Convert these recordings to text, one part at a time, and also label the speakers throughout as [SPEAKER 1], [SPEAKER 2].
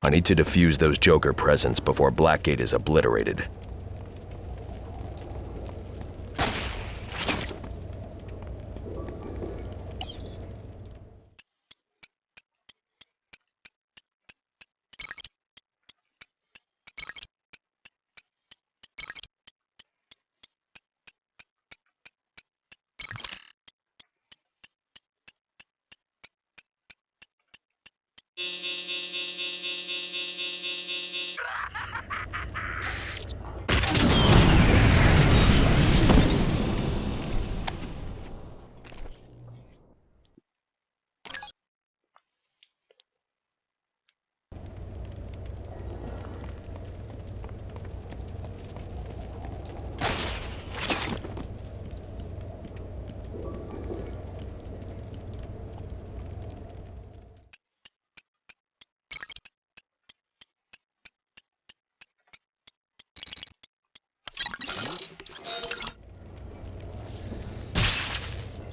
[SPEAKER 1] I need to defuse those Joker presents before Blackgate is obliterated.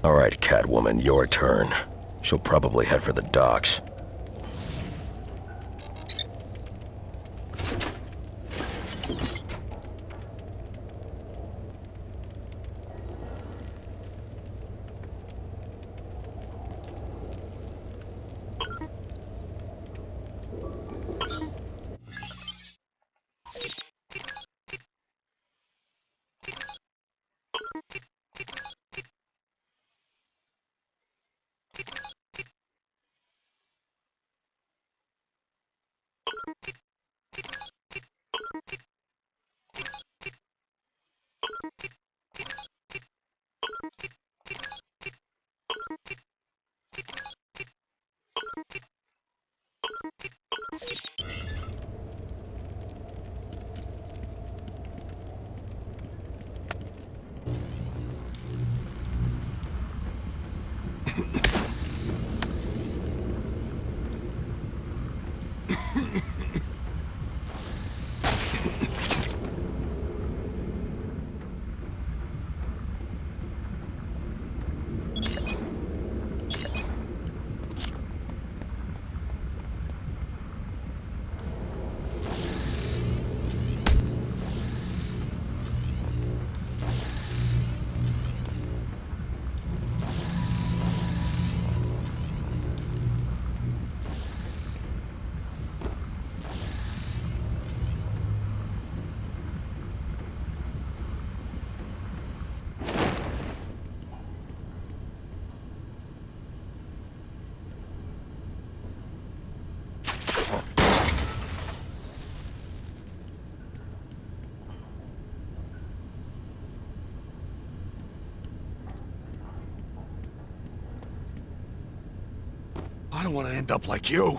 [SPEAKER 1] Alright, Catwoman, your turn. She'll probably head for the docks.
[SPEAKER 2] I don't want to end up like you.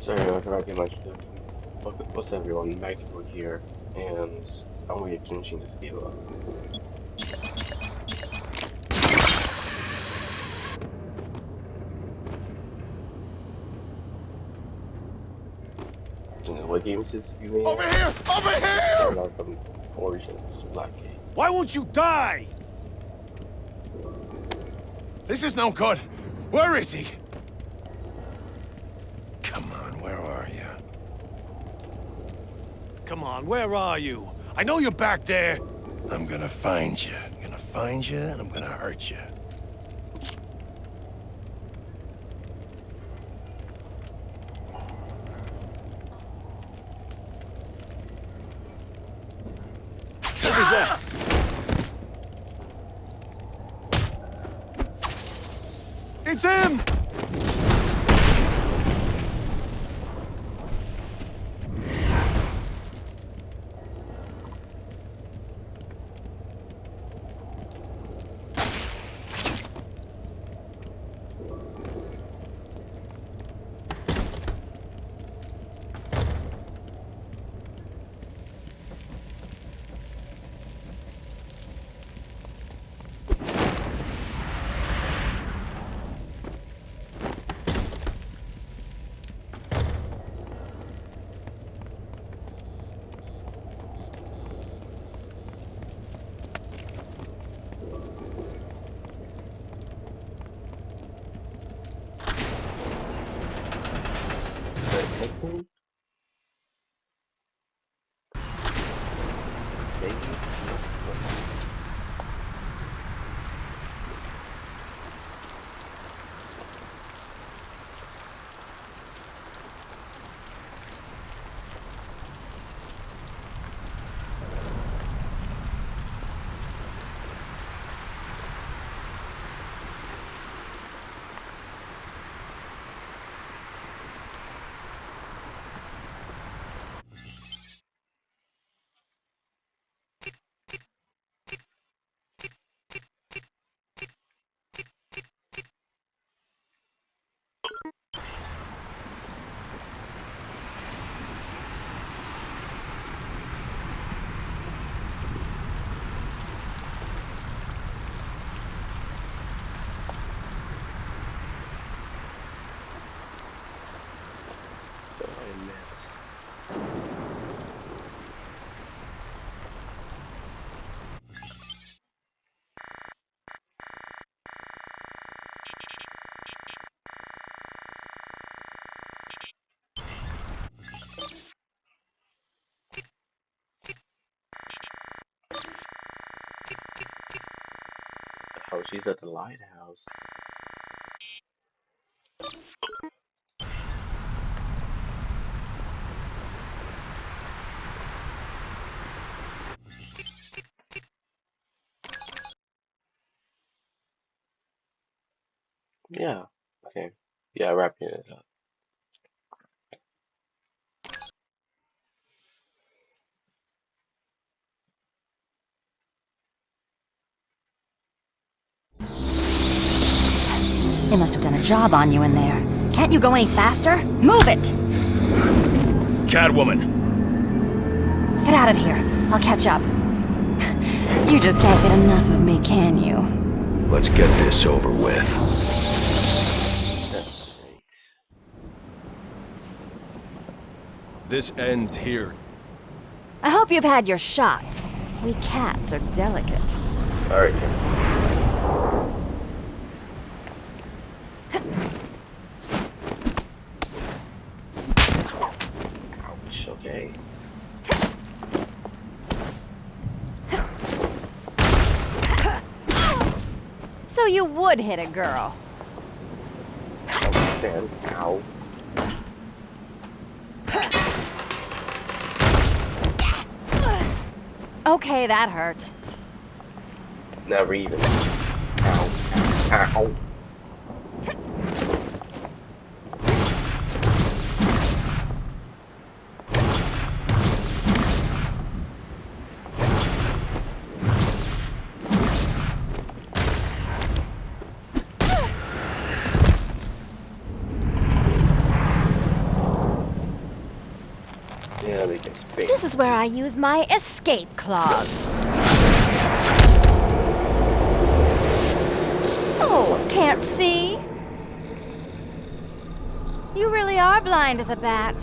[SPEAKER 3] Sorry, I forgot to get my introduction. What's up, everyone? Maxwell here, and I'm going to be finishing this game up. What game is this, you may
[SPEAKER 2] Over
[SPEAKER 3] ask?
[SPEAKER 2] here! Over
[SPEAKER 3] Start
[SPEAKER 2] here!
[SPEAKER 3] out from Origins, Blackgate.
[SPEAKER 2] Why won't you die? This is no good. Where is he?
[SPEAKER 1] Come on, where are you?
[SPEAKER 2] Come on, where are you? I know you're back there.
[SPEAKER 1] I'm gonna find you. I'm gonna find you, and I'm gonna hurt you.
[SPEAKER 2] It's him!
[SPEAKER 3] What did I miss? Oh, she's at the lighthouse. Yeah. Okay. Yeah, wrapping it up.
[SPEAKER 4] They must have done a job on you in there. Can't you go any faster? Move it!
[SPEAKER 1] Catwoman!
[SPEAKER 4] Get out of here. I'll catch up. You just can't get enough of me, can you?
[SPEAKER 1] Let's get this over with.
[SPEAKER 3] That's great.
[SPEAKER 1] This ends here.
[SPEAKER 4] I hope you've had your shots. We cats are delicate.
[SPEAKER 3] Alright. Ouch, okay.
[SPEAKER 4] So you would hit a girl.
[SPEAKER 3] Oh, man. Ow.
[SPEAKER 4] Okay, that hurt.
[SPEAKER 3] Never even. Ow. Ow. Ow. Yeah, they can fix.
[SPEAKER 4] This is where I use my escape clause. Oh, can't see? You really are blind as a bat.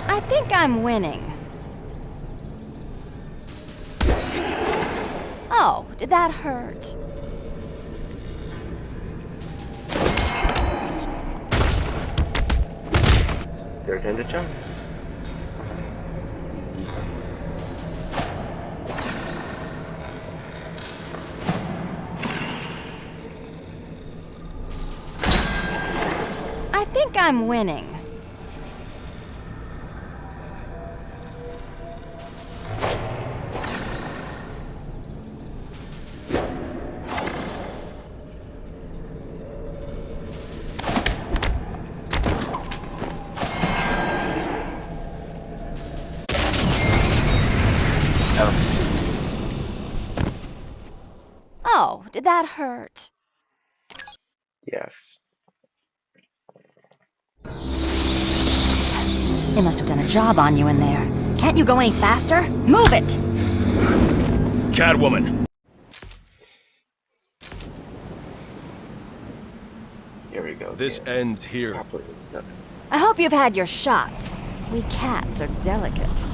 [SPEAKER 4] I think I'm winning. Oh, did that hurt?
[SPEAKER 3] Their turn to charge.
[SPEAKER 4] I think I'm winning. did that hurt?
[SPEAKER 3] Yes.
[SPEAKER 4] They must have done a job on you in there. Can't you go any faster? Move it!
[SPEAKER 1] Catwoman!
[SPEAKER 3] Here we go.
[SPEAKER 1] This
[SPEAKER 3] again.
[SPEAKER 1] ends here.
[SPEAKER 3] Hopefully this is done.
[SPEAKER 4] I hope you've had your shots. We cats are delicate.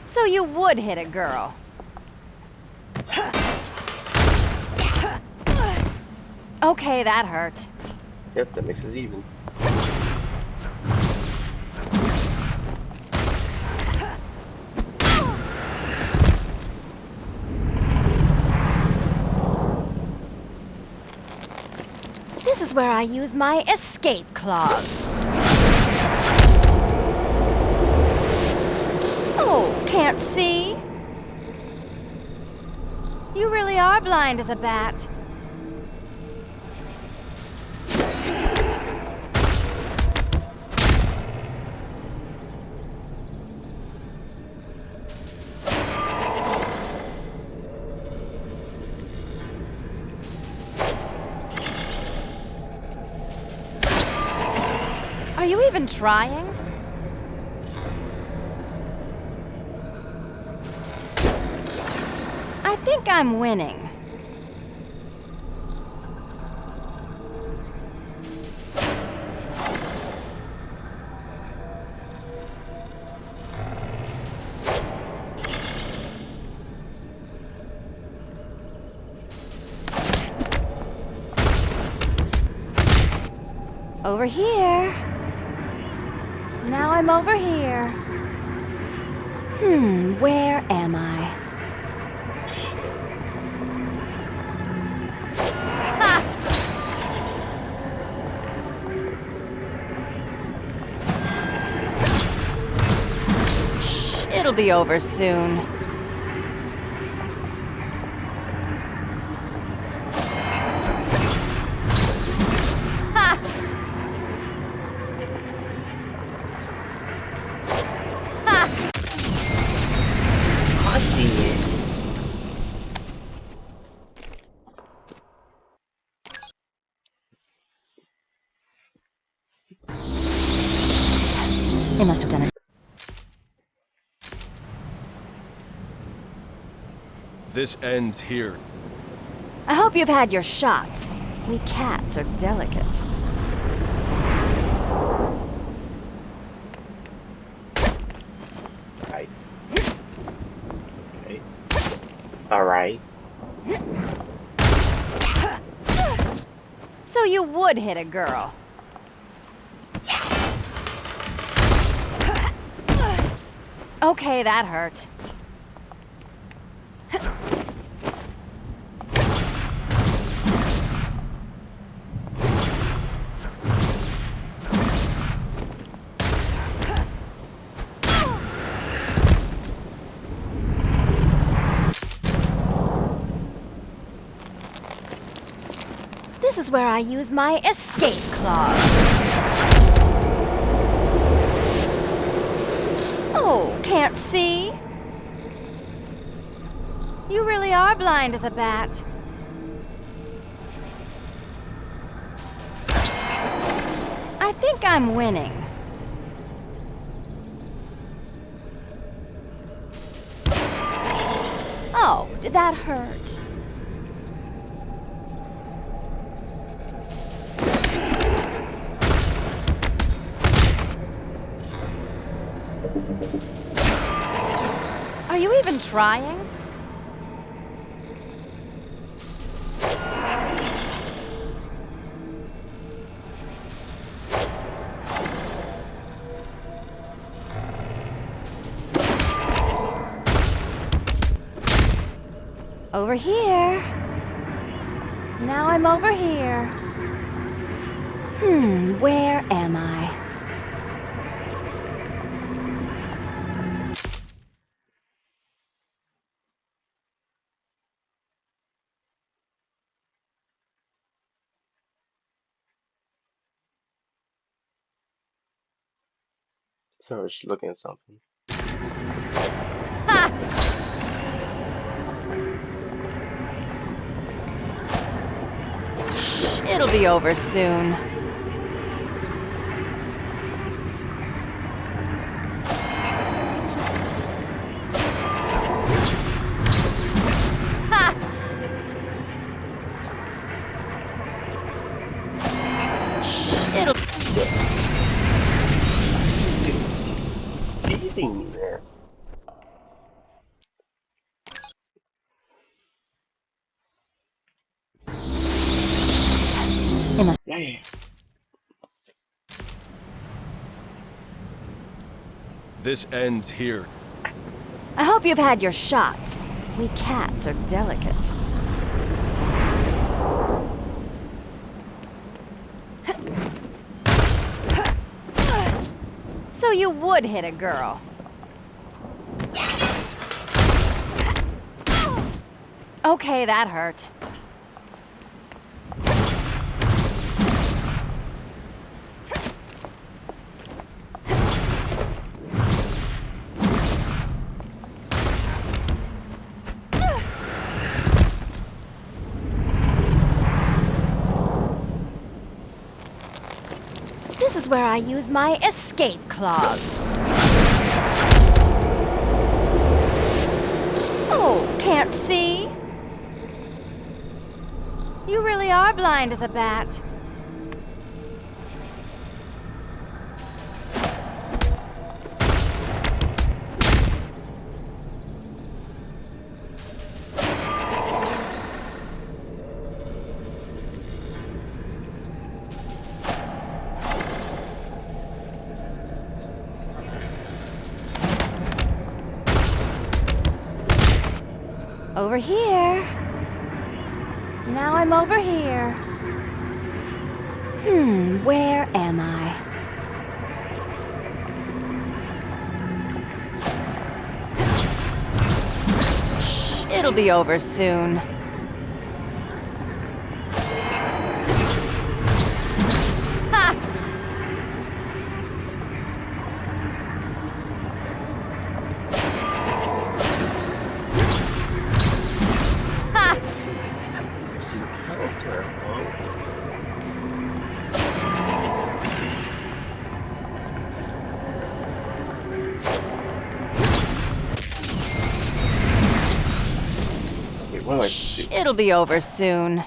[SPEAKER 4] So you would hit a girl. Okay, that hurt.
[SPEAKER 3] Yep, that makes it even.
[SPEAKER 4] This is where I use my escape clause. Oh, can't see? You really are blind as a bat. Are you even trying? I think I'm winning. Over here. Now I'm over here. Where am I?
[SPEAKER 3] Shit.
[SPEAKER 4] Ha! Shh, it'll be over soon. Ha! Ha!
[SPEAKER 3] God damn it.
[SPEAKER 4] They must have done it.
[SPEAKER 1] This ends here.
[SPEAKER 4] I hope you've had your shots. We cats are delicate.
[SPEAKER 3] Right. Okay. Alright.
[SPEAKER 4] So you would hit a girl. Okay, that hurt. This is where I use my escape clause. Oh, can't see? You really are blind as a bat. I think I'm winning. Oh, did that hurt? Are you even trying? Over here. Now I'm over here. Where am I?
[SPEAKER 3] So I was just looking at something.
[SPEAKER 4] Ha! It'll be over soon. Ha! It'll...
[SPEAKER 3] Beating me, man.
[SPEAKER 4] It must...
[SPEAKER 3] Yeah.
[SPEAKER 1] This ends here.
[SPEAKER 4] I hope you've had your shots. We cats are delicate. So you would hit a girl. Okay, that hurt. This is where I use my escape clause. Oh, can't see? You really are blind as a bat. Over here. Now I'm over here. Where am I? It'll be over soon. Ha! Ha!
[SPEAKER 3] Interesting counter, huh? Okay, what do I do?
[SPEAKER 4] It'll be over soon.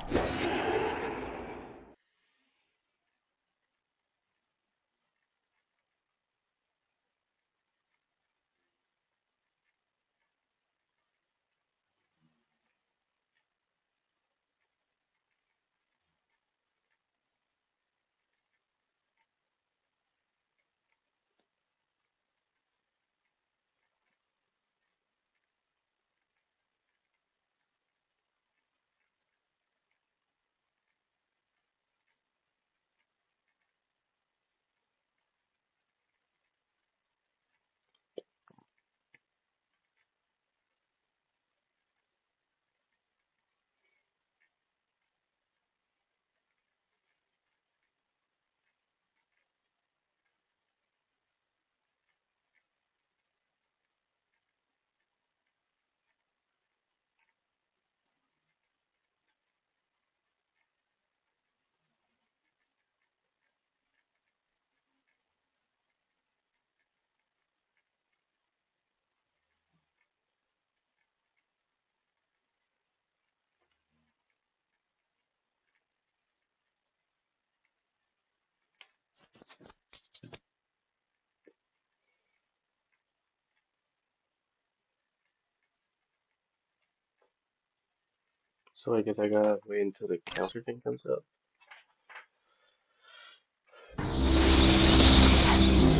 [SPEAKER 3] So I guess I gotta wait until the counter thing comes up.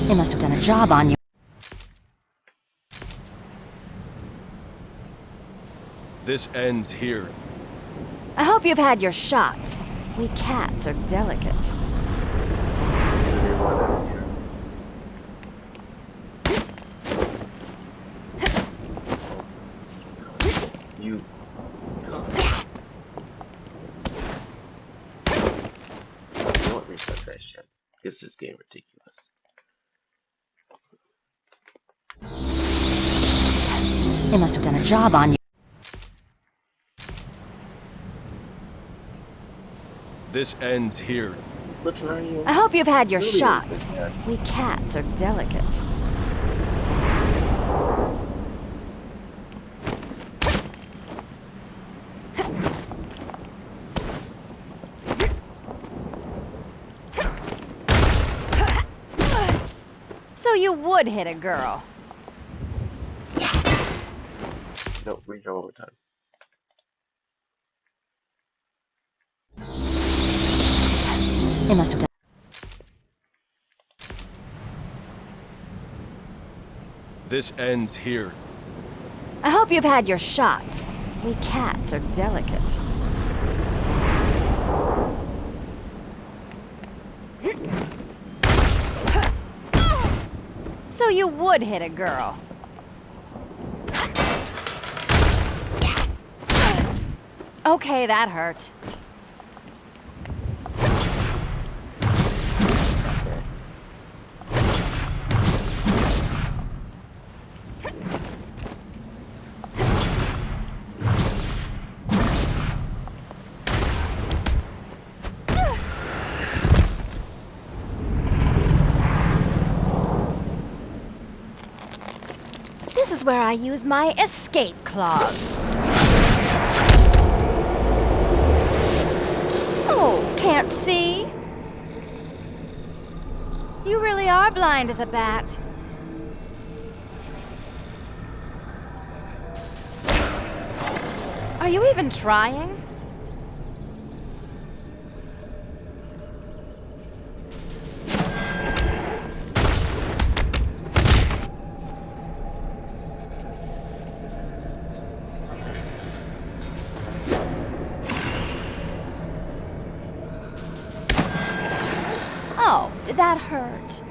[SPEAKER 4] They must have done a job on you.
[SPEAKER 1] This ends here.
[SPEAKER 4] I hope you've had your shots. We cats are delicate.
[SPEAKER 3] Is everyone that's here? You come. You know what? Refresh that shit. This is getting ridiculous.
[SPEAKER 4] They must have done a job on you.
[SPEAKER 1] This ends here.
[SPEAKER 3] Which one are you?
[SPEAKER 4] I hope you've had your
[SPEAKER 3] Really
[SPEAKER 4] shots.
[SPEAKER 3] is that?
[SPEAKER 4] We cats are delicate. So you would hit a girl.
[SPEAKER 3] No, reach over time.
[SPEAKER 4] They must have done.
[SPEAKER 1] This ends here.
[SPEAKER 4] I hope you've had your shots. We cats are delicate. So you would hit a girl. Okay, that hurt. This is where I use my escape clause. Oh, can't see? You really are blind as a bat. Are you even trying? Oh, did that hurt?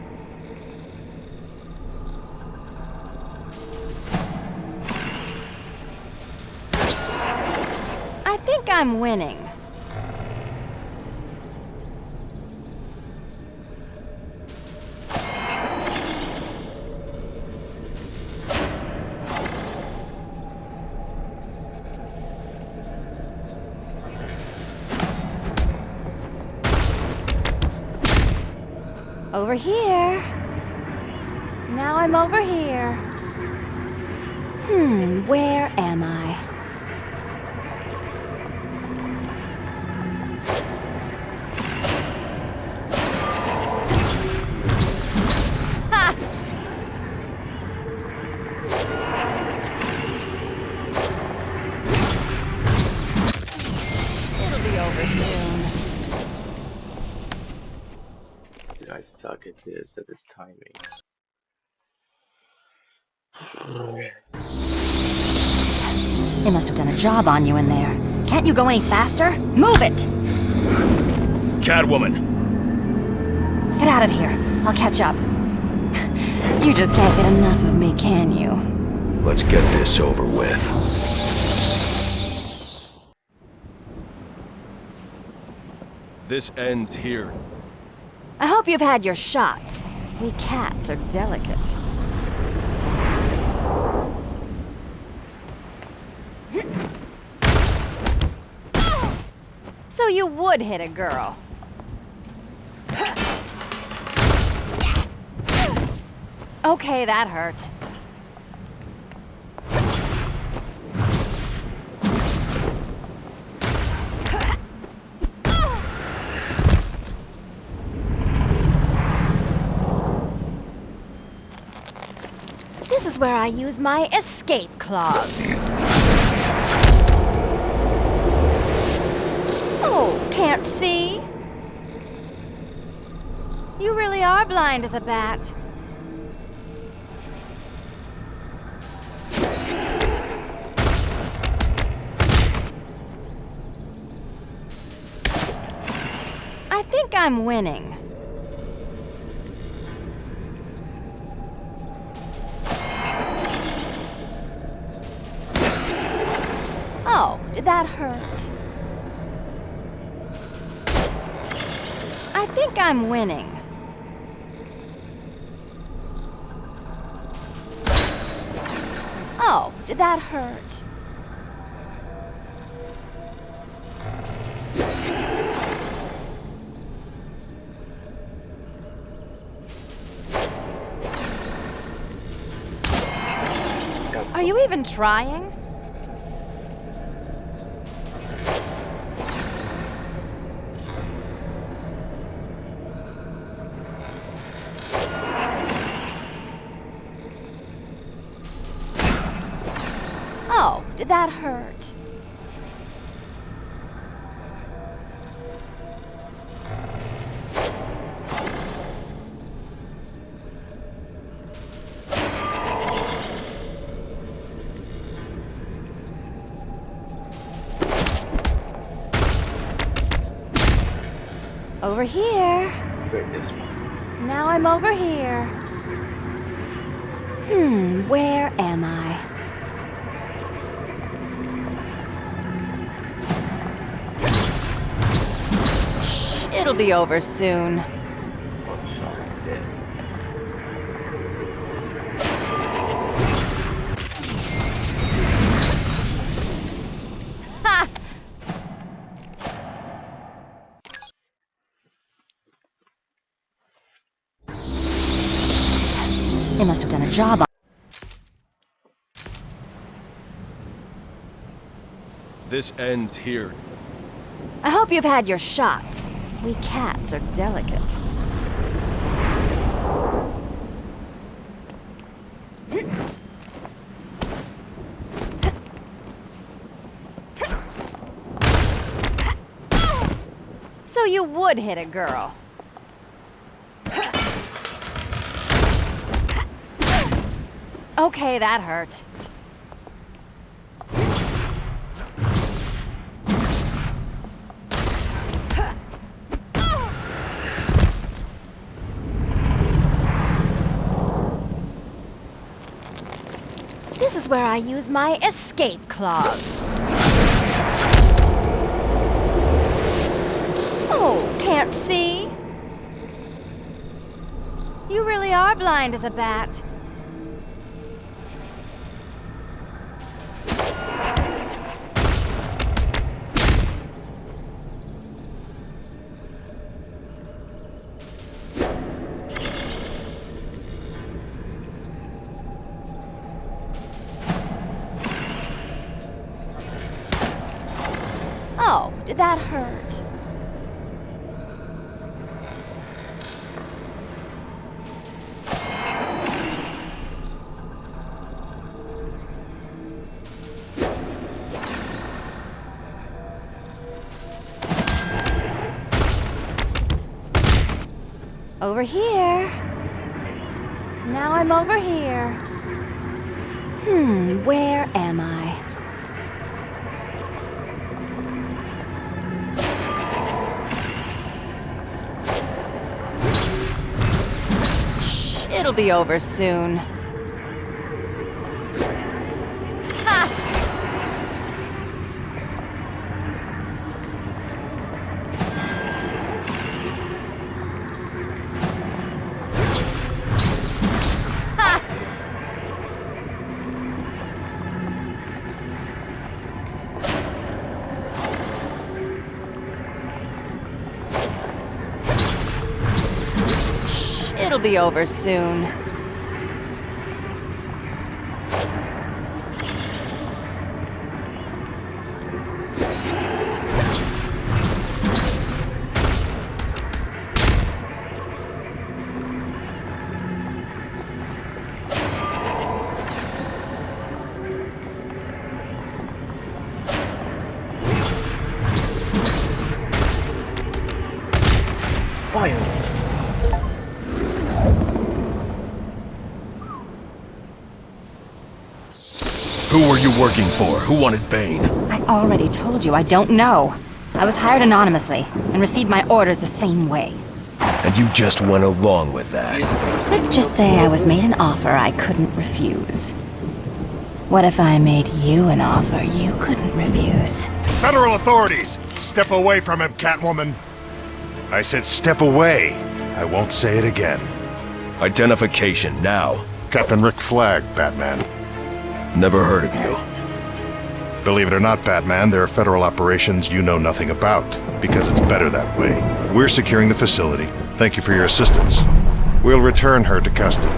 [SPEAKER 4] I think I'm winning. Over here. Now I'm over here. Where am I? Ha! It'll be over soon.
[SPEAKER 3] Dude, I suck at this timing.
[SPEAKER 4] They must have done a job on you in there. Can't you go any faster? Move it!
[SPEAKER 1] Catwoman!
[SPEAKER 4] Get out of here. I'll catch up. You just can't get enough of me, can you?
[SPEAKER 1] Let's get this over with. This ends here.
[SPEAKER 4] I hope you've had your shots. We cats are delicate. So you would hit a girl. Okay, that hurt. This is where I use my escape clause. Oh, can't see? You really are blind as a bat. I think I'm winning. Oh, did that hurt? I think I'm winning. Oh, did that hurt? Are you even trying? Oh, did that hurt? Over here.
[SPEAKER 3] Wait, this one.
[SPEAKER 4] Now I'm over here. Where am I? Shh, it'll be over soon.
[SPEAKER 3] Oh, sorry, I did.
[SPEAKER 4] Ha! They must have done a job on.
[SPEAKER 1] This ends here.
[SPEAKER 4] I hope you've had your shots. We cats are delicate. So you would hit a girl. Okay, that hurt. This is where I use my escape clause. Oh, can't see? You really are blind as a bat. Oh, did that hurt? Over here. Now I'm over here. Where am I? Shh, it'll be over soon. Ha! Ha! Shh, it'll be over soon.
[SPEAKER 3] Fire!
[SPEAKER 1] Who were you working for? Who wanted Bane?
[SPEAKER 4] I already told you I don't know. I was hired anonymously and received my orders the same way.
[SPEAKER 1] And you just went along with that.
[SPEAKER 4] Let's just say I was made an offer I couldn't refuse. What if I made you an offer you couldn't refuse?
[SPEAKER 2] Federal authorities! Step away from him, Catwoman! I said step away. I won't say it again.
[SPEAKER 1] Identification, now.
[SPEAKER 2] Captain Rick Flag, Batman.
[SPEAKER 1] Never heard of you.
[SPEAKER 2] Believe it or not, Batman, there are federal operations you know nothing about, because it's better that way. We're securing the facility. Thank you for your assistance. We'll return her to custody.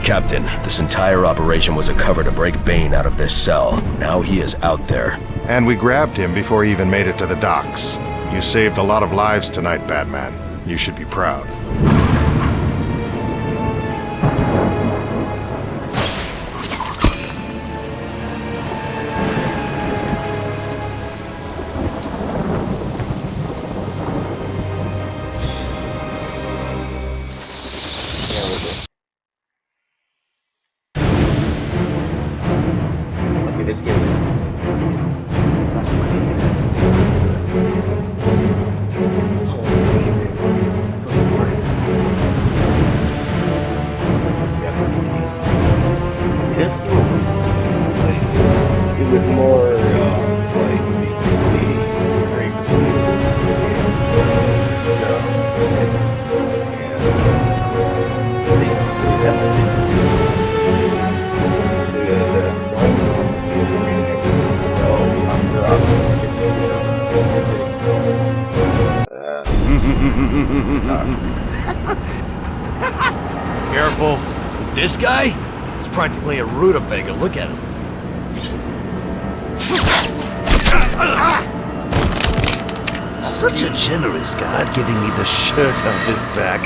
[SPEAKER 1] Captain, this entire operation was a cover to break Bane out of this cell. Now he is out there.
[SPEAKER 2] And we grabbed him before he even made it to the docks. You saved a lot of lives tonight, Batman. You should be proud.
[SPEAKER 3] Okay, this game's this game, like, it was more, like, basically very clean and basically that was it. The drawing was completely random. So after watching the music,
[SPEAKER 5] Careful. This guy? He's practically a rutabaga. Look at him.
[SPEAKER 6] Such a generous guard giving me the shirt off his back.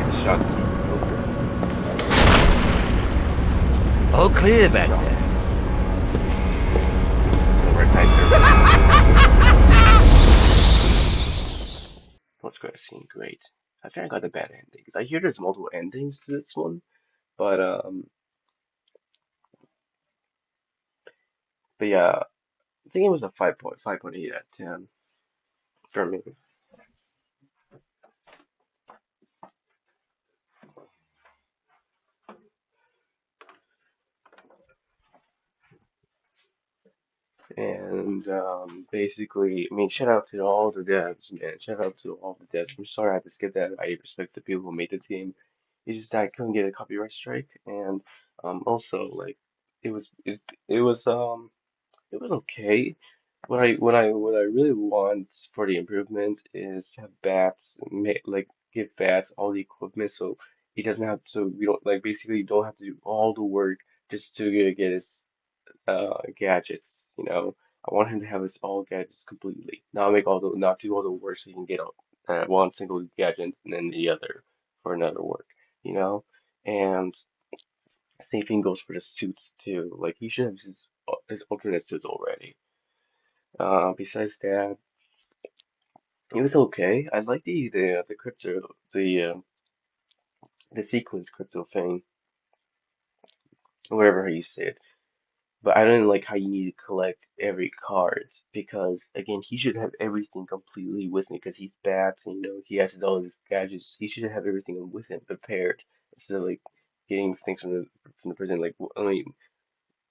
[SPEAKER 3] it's shot to
[SPEAKER 6] All clear back there.
[SPEAKER 3] Post-credit scene, great. I think I got the bad endings. I hear there's multiple endings to this one, but yeah, I think it was a 5.8 out of 10 for me. And basically, I mean, shout out to all the devs, man. Shout out to all the devs. I'm sorry I had to skip that. I respect the people who made this game. It's just that I couldn't get a copyright strike, and also like it was it, it was it was okay. What I really want for the improvement is have bats like give bats all the equipment so he doesn't have to we don't like basically you don't have to do all the work just to get his gadgets, you know. I want him to have his all gadgets completely. Not do all the work so he can get one single gadget and then the other for another work, you know? And same thing goes for the suits too. Like he should have his alternate suits already. Besides that, it was okay. I like the crypto the sequence crypto thing, whatever you said. But I didn't like how you need to collect every card because again he should have everything completely with him because he's bats and you know he has all his gadgets. He should have everything with him prepared instead of like getting things from the prison. Like I mean,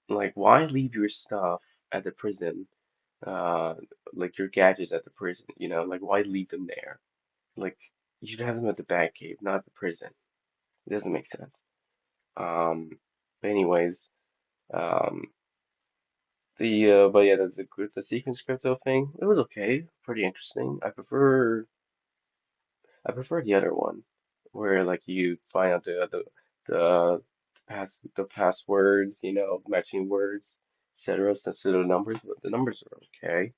[SPEAKER 3] like why leave your stuff at the prison? Uh, like your gadgets at the prison. You know, like why leave them there? Like you should have them at the Batcave, not the prison. It doesn't make sense. Um, but anyways, um. But yeah, the sequence crypto thing. It was okay, pretty interesting. I prefer the other one, where like you find out the passwords, you know, matching words, etc. Instead of numbers, but the numbers are okay.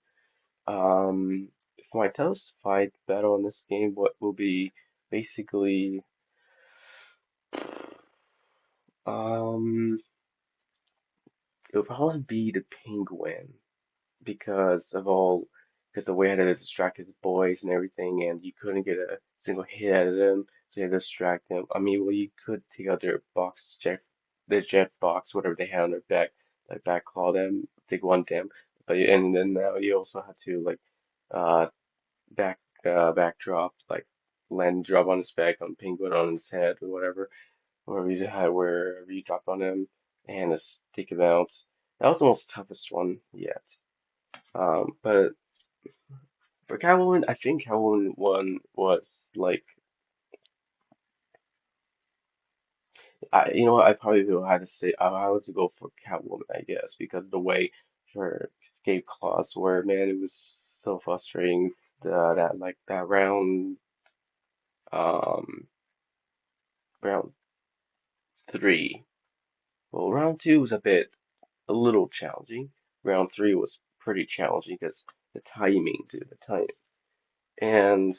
[SPEAKER 3] If my toughest fight battle in this game, what will be basically, um, it'll probably be the penguin. because of all because the way how to distract his boys and everything, and you couldn't get a single hit out of them, so you had to distract them. I mean, well, you could take out their jet box, whatever they had on their back, like back claw them, take one them, and then now you also had to like uh backdrop, like land drop on his back on penguin on his head or wherever you dropped on him, and just take him out. That was the most toughest one yet. But for Catwoman, I think Catwoman one was like you know what, I probably will have to say I would to go for Catwoman, I guess, because the way her escape clause were, man, it was so frustrating. That like that um round three. Well, round two was a little challenging. Round three was pretty challenging because the timing, dude, the timing. And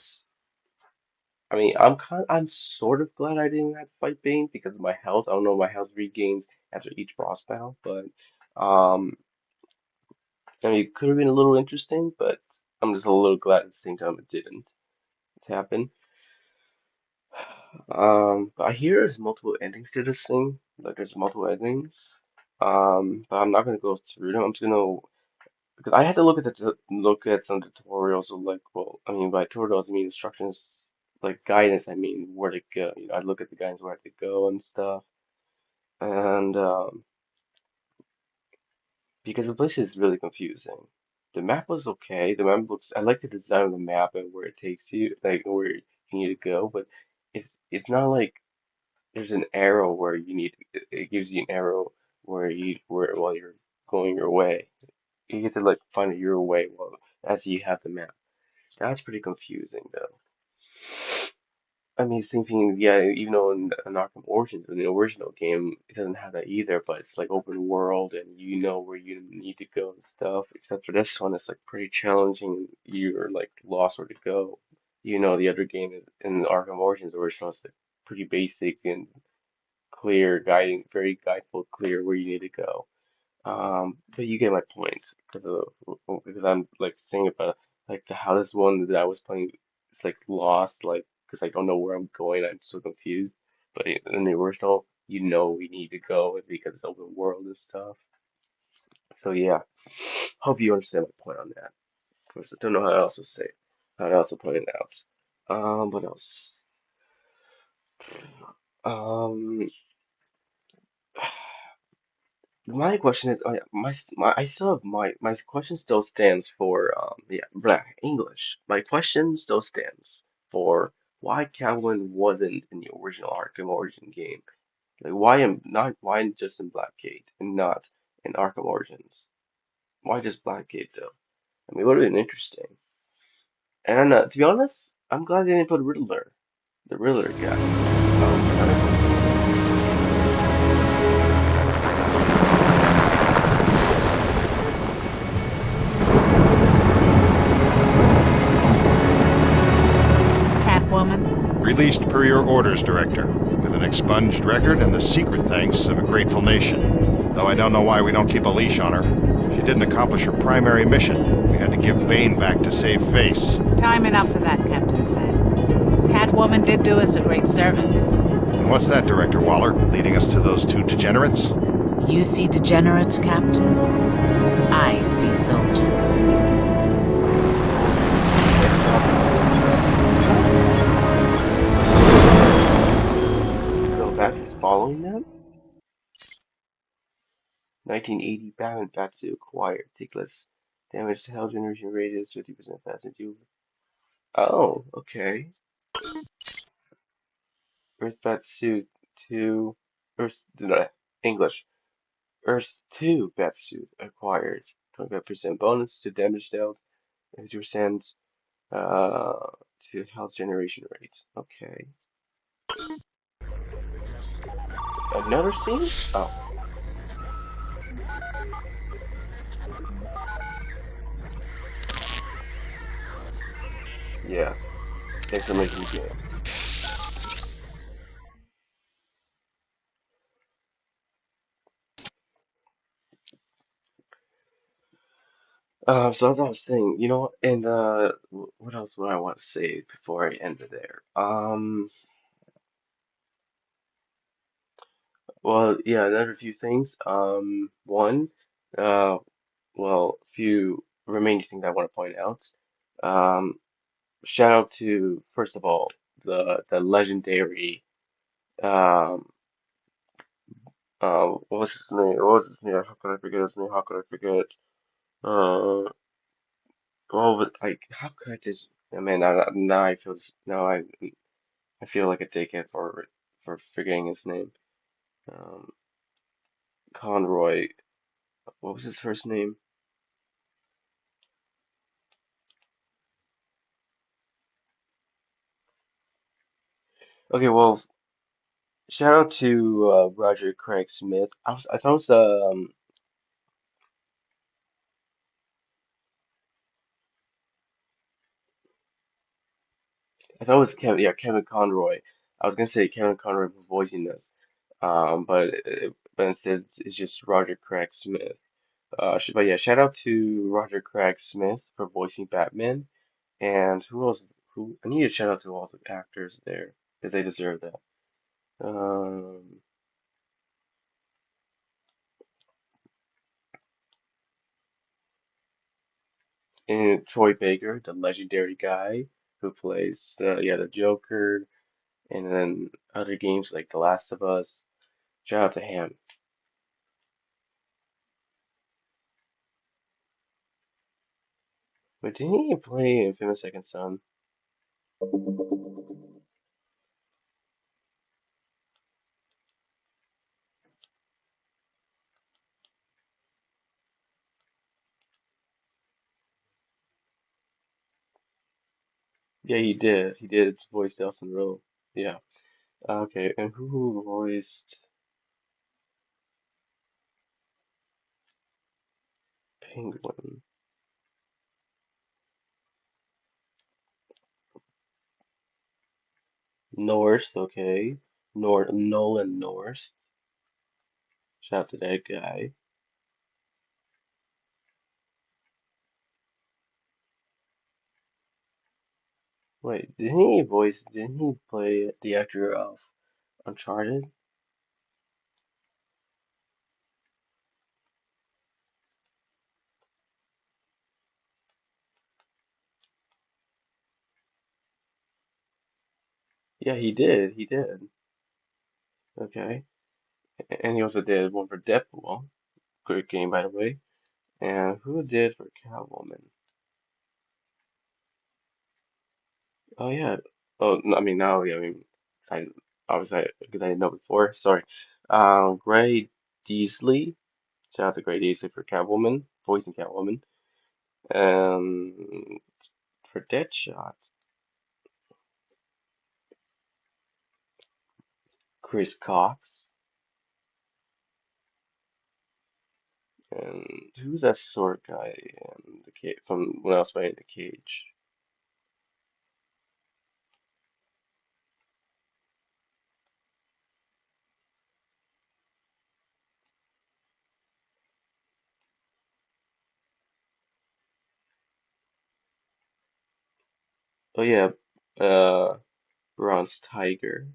[SPEAKER 3] I mean, I'm sort of glad I didn't have to fight Bane because of my health. I don't know, my health regains after each boss battle, but um, I mean, it could have been a little interesting, but I'm just a little glad at the same time it didn't happen. But I hear there's multiple endings to this thing. Like there's multiple endings. But I'm not gonna go through them. I'm just gonna because I had to look at some tutorials of like, well, I mean by tutorials I mean instructions, like guidance. I mean where to go. You know, I look at the guidance where to go and stuff. And because the place is really confusing. The map was okay. The map looks. I like the design of the map and where it takes you, like where you need to go. But it's not like there's an arrow where you need. It gives you an arrow where while you're going your way. You get to like find your way while as you have the map. That's pretty confusing though. I mean, same thing, yeah, even though in Arkham Origins, in the original game, it doesn't have that either, but it's like open world and you know where you need to go and stuff, except for this one, it's like pretty challenging. You're like lost where to go. You know, the other game is in Arkham Origins original, it's like pretty basic and clear, guiding, very guideful, clear where you need to go. But you get my point because I'm like saying about like the how this one that I was playing is like lost, like because I don't know where I'm going. I'm so confused. But in the original, you know we need to go because it's open world and stuff. So yeah, hope you understand my point on that. 'Cause I don't know how else to say it, how else to point it out. What else? Um, My question is, oh yeah, I still have my question still stands for yeah, Black English. My question still stands for why Catwoman wasn't in the original Arkham Origin game. Like why just in Blackgate and not in Arkham Origins? Why just Blackgate though? I mean, it would have been interesting. And to be honest, I'm glad they didn't put Riddler, the Riddler guy. Kind of confusing.
[SPEAKER 7] Catwoman?
[SPEAKER 2] Released per your orders, Director, with an expunged record and the secret thanks of a grateful nation. Though I don't know why we don't keep a leash on her. She didn't accomplish her primary mission. We had to give Bane back to save face.
[SPEAKER 7] Time enough for that, Captain Flagg. Catwoman did do us a great service.
[SPEAKER 2] And what's that, Director Waller, leading us to those two degenerates?
[SPEAKER 7] You see degenerates, Captain? I see soldiers.
[SPEAKER 3] So Bats is following them? 1980 Batman Batsuit acquired. Take less damage to hell generation radius, 50% faster to. Oh, okay. Earth Batsuit 2. Earth. No, English. Earth 2 Batsuit acquired. 25% bonus to damage dealt. 50% uh, to health generation rate. Okay. Another scene? Oh, yeah. Thanks for making the game. So as I was saying, you know, and what else would I want to say before I end it there? Well, yeah, another few things. One, uh, well, few remaining things I want to point out. Um, Shout out to first of all the legendary um what was his name? What was his name? How could I forget his name? How could I forget? Uh, well, but like, how could I just? I mean, now I feel now I feel like a dickhead for forgetting his name. Um, Conroy. What was his first name? Okay, well, shout out to Roger Craig Smith. I thought it was Kevin, yeah, Kevin Conroy. I was gonna say Kevin Conroy for voicing this, but instead it's just Roger Craig Smith. But yeah, shout out to Roger Craig Smith for voicing Batman, and who else? Who I need to shout out to all the actors there because they deserve that. Um, and Troy Baker, the legendary guy who plays the Joker, and then other games like The Last of Us. Shout out to him. But didn't he play Infamous Second Son? Yeah, he did. He did voice Delson Rowe. Yeah. Okay, and who voiced Penguin? North, okay. Nolan North. Shout out to that guy. Wait, didn't he play the actor of Uncharted? Yeah, he did. He did. Okay. And he also did one for Deadpool. Great game, by the way. And who did for Catwoman? Oh yeah. Oh, I mean now, yeah, I mean, I obviously because I didn't know before. Sorry. Gray Deasley. Shout out to Gray Deasley for Catwoman, voicing Catwoman. Um, for Deadshot, Chris Cox. And who's that sword guy in the cage from when I was playing the cage? Oh yeah, uh, Bronze Tiger.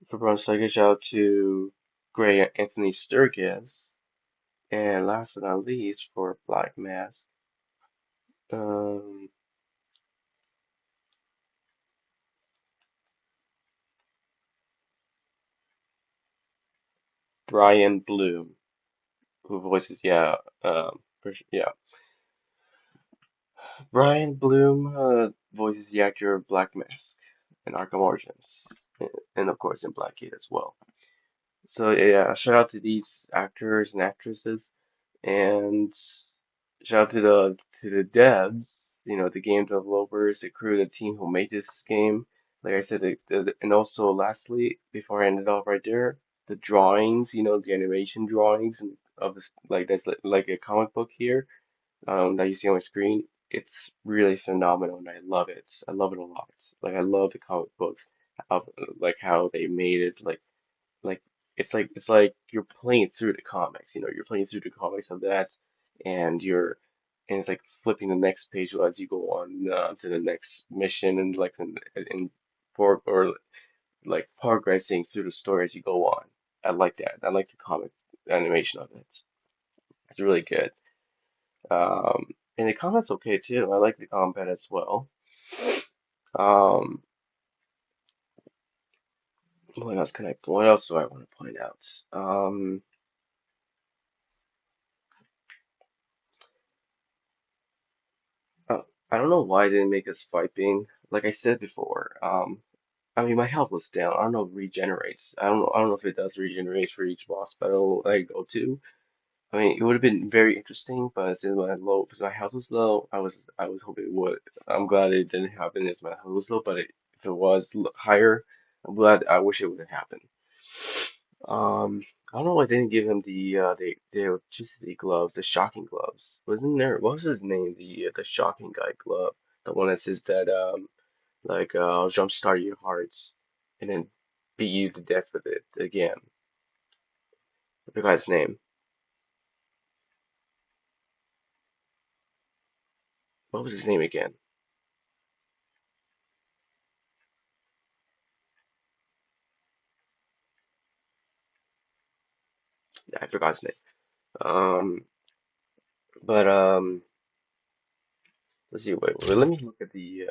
[SPEAKER 3] For Bronze Tiger, shout out to Gray Anthony Sturgis. And last but not least, for Black Mask, um, Brian Bloom, who voices, yeah, Brian Bloom voices the actor of Black Mask in Arkham Origins, and of course in Blackgate as well. So yeah, shout out to these actors and actresses, and shout out to the devs, the game developers, the crew, the team who made this game. Like I said, and also lastly, before I end it off right there, the drawings, the animation drawings and of this like that's like a comic book here that you see on the screen. It's really phenomenal, and I love it. I love it a lot. Like I love the comic books, of like how they made it, like it's like you're playing through the comics, you're playing through the comics of that, and it's like flipping the next page as you go on to the next mission, and like in for or like progressing through the story as you go on. I like that. I like the comic animation of it. It's really good. And the combat's okay too. I like the combat as well. Um, what else do I want to point out? I don't know why they didn't make us fight Bane. Like I said before, I mean my health was down. I don't know if it regenerates. I don't know if it does regenerate for each boss battle I go to. I mean, it would have been very interesting, but since because my health was low, I was hoping it would. I'm glad it didn't happen as my health was low, but if it was higher, I'm glad. I wish it would have happened. I don't know why they didn't give him the electricity gloves, the shocking gloves. Wasn't there? What was his name? The shocking guy glove, the one that says that like I'll jumpstart your hearts and then beat you to death with it again. The guy's name. What was his name again? Yeah, I forgot his name. Um, but let's see. Wait. Let me look at the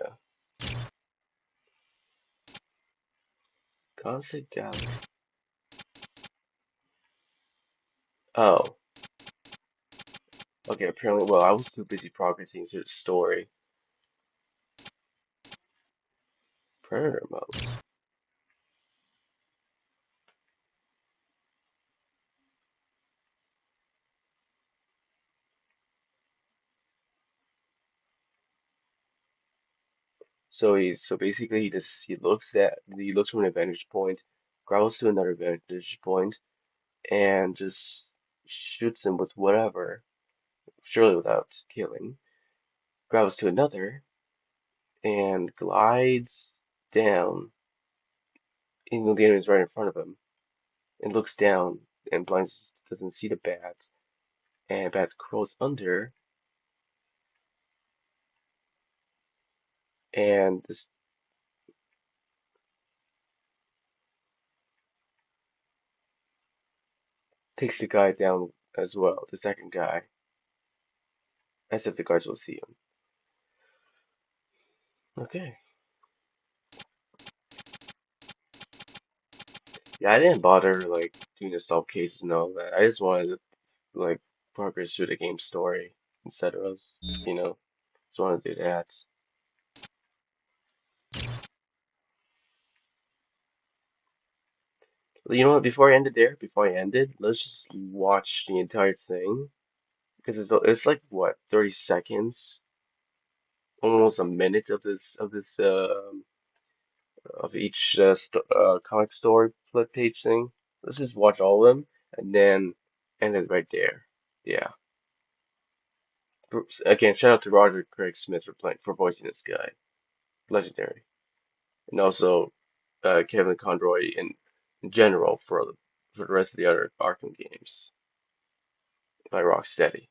[SPEAKER 3] concept gallery. Oh, okay. Apparently, well, I was too busy progressing through the story. Predator modes. So basically he looks from an vantage point, growls to another vantage point, and just shoots him with whatever, surely without killing. Growls to another and glides down, even though the enemy is right in front of him, and looks down and blinds doesn't see the bats, and bats crawls under and just takes the guy down as well, the second guy, as if the guards will see him. Okay. Yeah, I didn't bother like doing the solve cases and all that. I just wanted to like progress through the game story instead of us, just wanted to do that. You know what? Before I ended, let's just watch the entire thing because it's like what 30 seconds, almost a minute of each comic story flip page thing. Let's just watch all of them and then end it right there. Yeah. Again, shout out to Roger Craig Smith for voicing this guy. Legendary. And also Kevin Conroy in general for the rest of the other Arkham games by Rocksteady.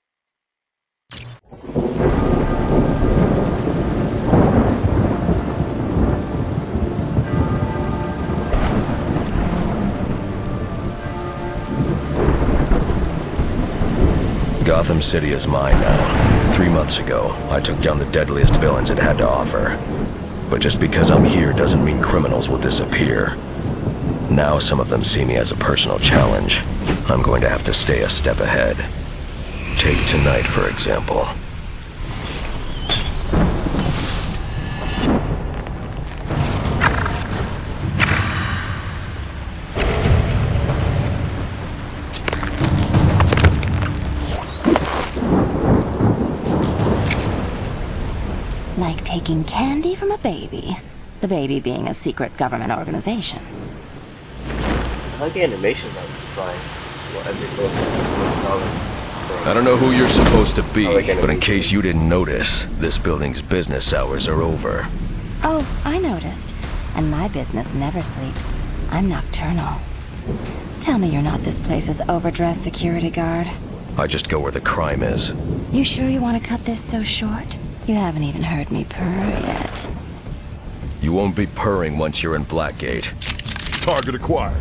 [SPEAKER 1] Gotham City is mine now. 3 months ago, I took down the deadliest villains it had to offer. But just because I'm here doesn't mean criminals will disappear. Now some of them see me as a personal challenge. I'm going to have to stay a step ahead. Take tonight, for example.
[SPEAKER 4] Like taking candy from a baby. The baby being a secret government organization.
[SPEAKER 3] I like the animation that was fine. Well, and they both
[SPEAKER 1] I don't know who you're supposed to be,
[SPEAKER 3] I like
[SPEAKER 1] but in
[SPEAKER 3] animation.
[SPEAKER 1] case you didn't notice, this building's business hours are over.
[SPEAKER 4] Oh, I noticed. And my business never sleeps. I'm nocturnal. Tell me you're not this place's overdressed security guard.
[SPEAKER 1] I just go where the crime is.
[SPEAKER 4] You sure you want to cut this so short? You haven't even heard me purr yet.
[SPEAKER 1] You won't be purring once you're in Blackgate.
[SPEAKER 8] Target acquired.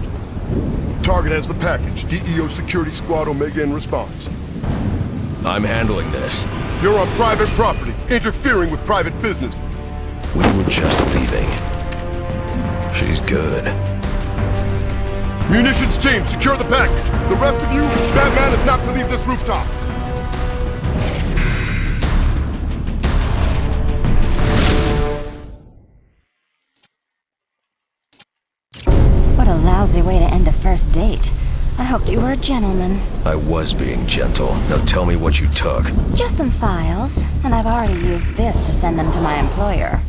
[SPEAKER 8] Target has the package. DEO Security Squad Omega in response.
[SPEAKER 1] I'm handling this.
[SPEAKER 8] You're on private property, interfering with private business.
[SPEAKER 1] We were just leaving. She's good.
[SPEAKER 8] Munitions team, secure the package. The rest of you, Batman is not to leave this rooftop.
[SPEAKER 4] lousy way to end a first date. I hoped you were a gentleman.
[SPEAKER 1] I was being gentle. Now tell me what you took.
[SPEAKER 4] Just some files, and I've already used this to send them to my employer.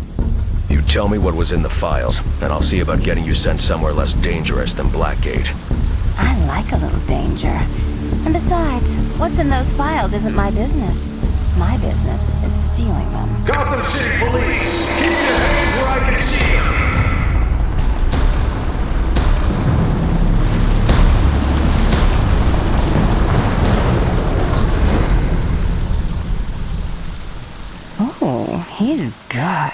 [SPEAKER 1] You tell me what was in the files, and I'll see about getting you sent somewhere less dangerous than Blackgate.
[SPEAKER 4] I like a little danger. And besides, what's in those files isn't my business. My business is stealing them.
[SPEAKER 8] Gotham City Police! Keep your hands where I can see them!
[SPEAKER 4] Oh, he's good.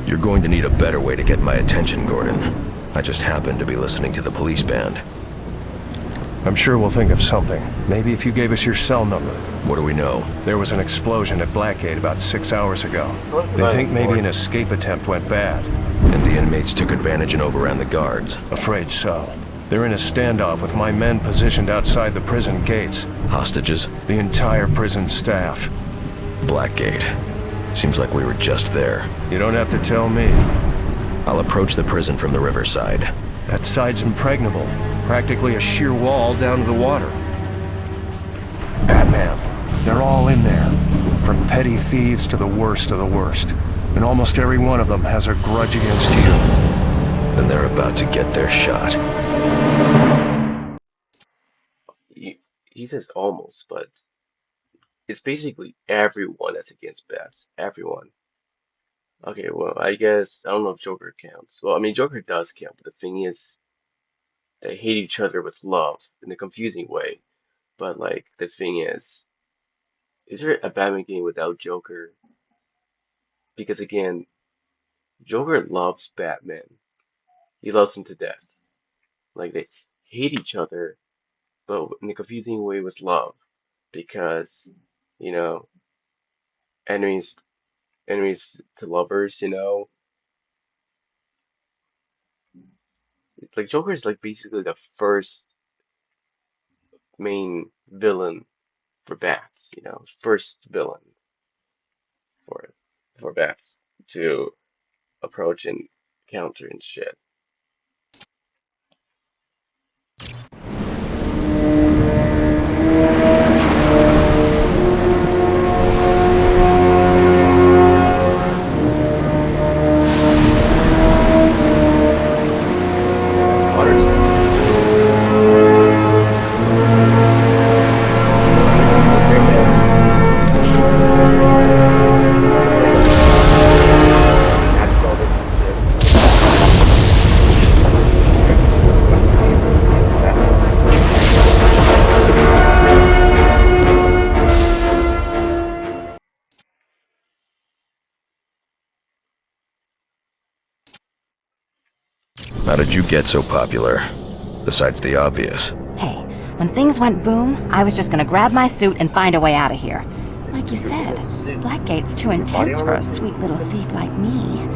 [SPEAKER 1] You're going to need a better way to get my attention, Gordon. I just happened to be listening to the police band.
[SPEAKER 9] I'm sure we'll think of something. Maybe if you gave us your cell number.
[SPEAKER 1] What do we know?
[SPEAKER 9] There was an explosion at Blackgate about 6 hours ago. They think maybe an escape attempt went bad.
[SPEAKER 1] And the inmates took advantage and overran the guards.
[SPEAKER 9] Afraid so. They're in a standoff with my men positioned outside the prison gates.
[SPEAKER 1] Hostages?
[SPEAKER 9] The entire prison staff.
[SPEAKER 1] Blackgate. Seems like we were just there.
[SPEAKER 9] You don't have to tell me.
[SPEAKER 1] I'll approach the prison from the riverside.
[SPEAKER 9] That side's impregnable. Practically a sheer wall down to the water. Batman. They're all in there. From petty thieves to the worst of the worst. And almost every one of them has a grudge against you.
[SPEAKER 1] And they're about to get their shot.
[SPEAKER 3] He says almost, but it's basically everyone that's against bats. Everyone. Okay, well, I guess, I don't know if Joker counts. Well, I mean, Joker does count, but the thing is, they hate each other with love in a confusing way. But, like, the thing is there a Batman game without Joker? Because, again, Joker loves Batman. He loves him to death. Like, they hate each other, but in a confusing way with love. Because, you know, enemies to lovers, you know. It's like Joker is like basically the first main villain for bats, you know, first villain for bats to approach and counter and shit.
[SPEAKER 1] How did you get so popular? Besides the obvious.
[SPEAKER 4] Hey, when things went boom, I was just gonna grab my suit and find a way out of here. Like you said, Blackgate's too intense for a sweet little thief like me.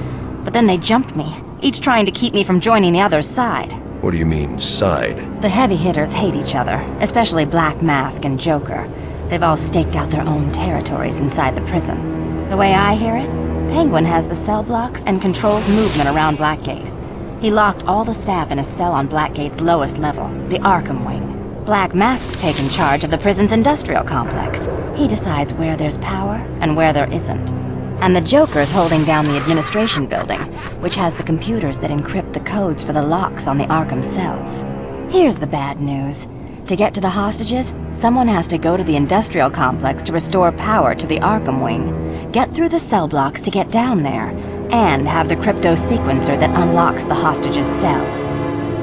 [SPEAKER 4] But then they jumped me, each trying to keep me from joining the other side.
[SPEAKER 1] What do you mean, side?
[SPEAKER 4] The heavy hitters hate each other, especially Black Mask and Joker. They've all staked out their own territories inside the prison. The way I hear it, Penguin has the cell blocks and controls movement around Blackgate. He locked all the staff in a cell on Blackgate's lowest level, the Arkham Wing. Black Mask's taken charge of the prison's industrial complex. He decides where there's power and where there isn't. And the Joker's holding down the administration building, which has the computers that encrypt the codes for the locks on the Arkham cells. Here's the bad news. To get to the hostages, someone has to go to the industrial complex to restore power to the Arkham Wing, get through the cell blocks to get down there, and have the crypto sequencer that unlocks the hostage's cell.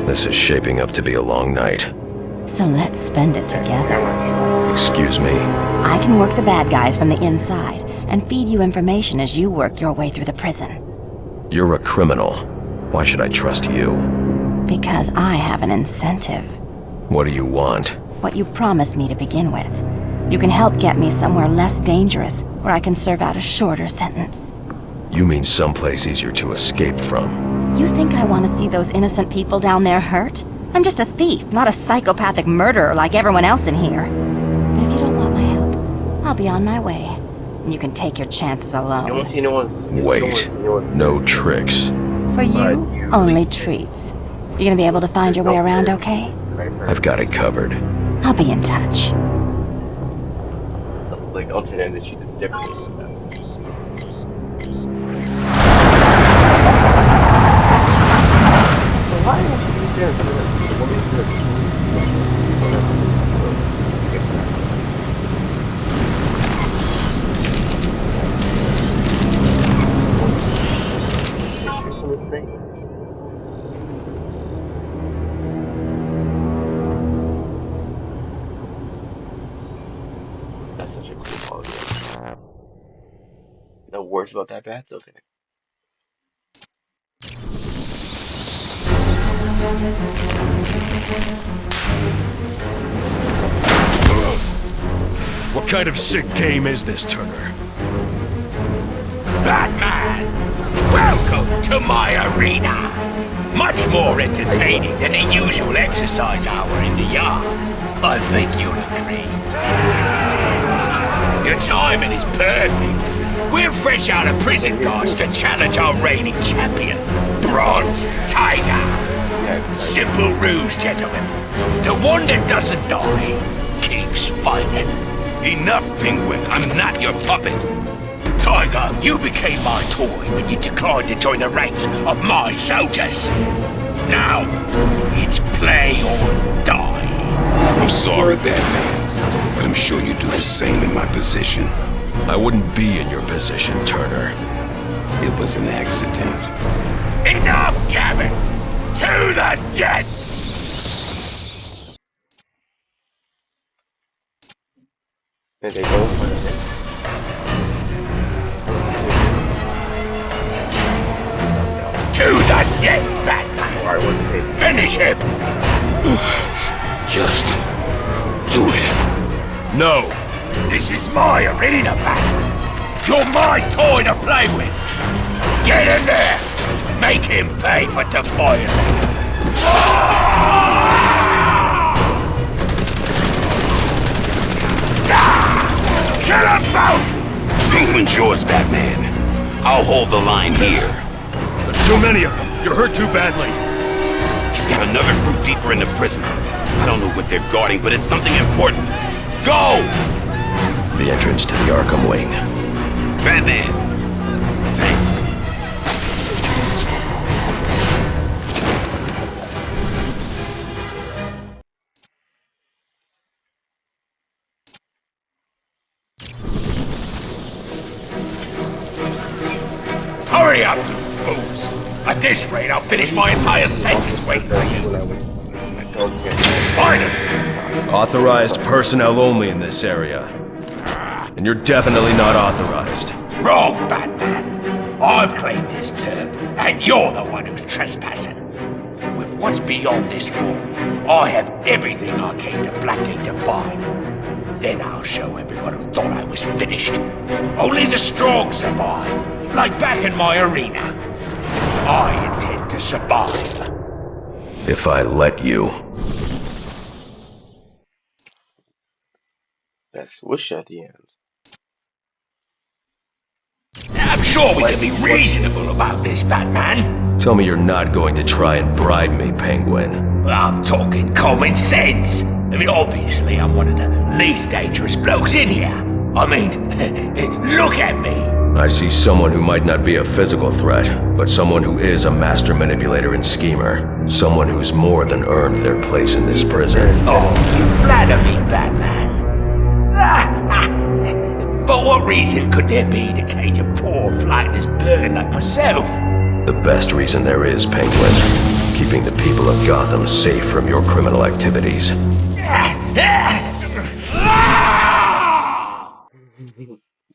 [SPEAKER 1] This is shaping up to be a long night.
[SPEAKER 4] So let's spend it together.
[SPEAKER 1] Excuse me?
[SPEAKER 4] I can work the bad guys from the inside and feed you information as you work your way through the prison.
[SPEAKER 1] You're a criminal. Why should I trust you?
[SPEAKER 4] Because I have an incentive.
[SPEAKER 1] What do you want?
[SPEAKER 4] What you promised me to begin with. You can help get me somewhere less dangerous, where I can serve out a shorter sentence.
[SPEAKER 1] You mean someplace easier to escape from?
[SPEAKER 4] You think I want to see those innocent people down there hurt? I'm just a thief, not a psychopathic murderer like everyone else in here. But if you don't want my help, I'll I'll be on my way. And you can take your chances
[SPEAKER 3] You don't
[SPEAKER 4] alone.
[SPEAKER 3] see no one's.
[SPEAKER 1] Wait. No tricks.
[SPEAKER 4] For you, only treats. You gonna be able to find your way around okay?
[SPEAKER 1] I've got it covered.
[SPEAKER 4] I'll be in touch.
[SPEAKER 3] Like alternate industry is different. So why don't you just dance with it? What makes this? That's such a cool quality. No words about that bad, okay.
[SPEAKER 8] What kind of sick game is this, Turner?
[SPEAKER 10] Batman! Welcome to my arena! Much more entertaining than the usual exercise hour in the yard. I think you'll agree. Your timing is perfect. We're fresh out of prison, guards, to challenge our reigning champion, Bronze Tiger. Simple rules, gentlemen. The one that doesn't die keeps fighting.
[SPEAKER 11] Enough, Penguin. I'm not your puppet.
[SPEAKER 10] Tiger, you became my toy when you declined to join the ranks of my soldiers. Now, it's play or die.
[SPEAKER 11] I'm sorry, Batman, but I'm sure you do the same in my position.
[SPEAKER 1] I wouldn't be in your position, Turner.
[SPEAKER 11] It was an accident.
[SPEAKER 10] Enough, Gavin! To the death!
[SPEAKER 3] And they go for it.
[SPEAKER 10] To the death, Batman! Finish him!
[SPEAKER 11] Just do it.
[SPEAKER 10] No, this is my arena, Batman. You're my toy to play with. Get in there. Make him pay for defying me. Kill them both!
[SPEAKER 11] England's yours, Batman. I'll hold the line here.
[SPEAKER 8] There's too many of them. You're hurt too badly.
[SPEAKER 11] He's got another crew deeper in the prison. I don't know what they're guarding, but it's something important. Go!
[SPEAKER 1] The entrance to the Arkham wing.
[SPEAKER 11] Batman. Thanks.
[SPEAKER 10] Hurry up, you fools! At this rate, I'll finish my entire sentence waiting for you. Find him!
[SPEAKER 1] Authorized personnel only in this area. And you're definitely not authorized.
[SPEAKER 10] Wrong, Batman. I've claimed this turf, and you're the one who's trespassing. With what's beyond this wall, I have everything I came to Blackgate to find. Then I'll show everyone who thought I was finished. Only the strong survive, like back in my arena. I intend to survive.
[SPEAKER 1] If I let you.
[SPEAKER 3] That's whoosh at the end.
[SPEAKER 10] I'm sure we can be reasonable about this, Batman.
[SPEAKER 1] Tell me you're not going to try and bribe me, Penguin.
[SPEAKER 10] I'm talking common sense. I mean, obviously, I'm one of the least dangerous blokes in here. I mean, look at me.
[SPEAKER 1] I see someone who might not be a physical threat, but someone who is a master manipulator and schemer. Someone who's more than earned their place in this prison.
[SPEAKER 10] Oh, you flatter me, Batman. But what reason could there be to cage a poor, flightless bird like myself?
[SPEAKER 1] The best reason there is, Penguin. Keeping the people of Gotham safe from your criminal activities.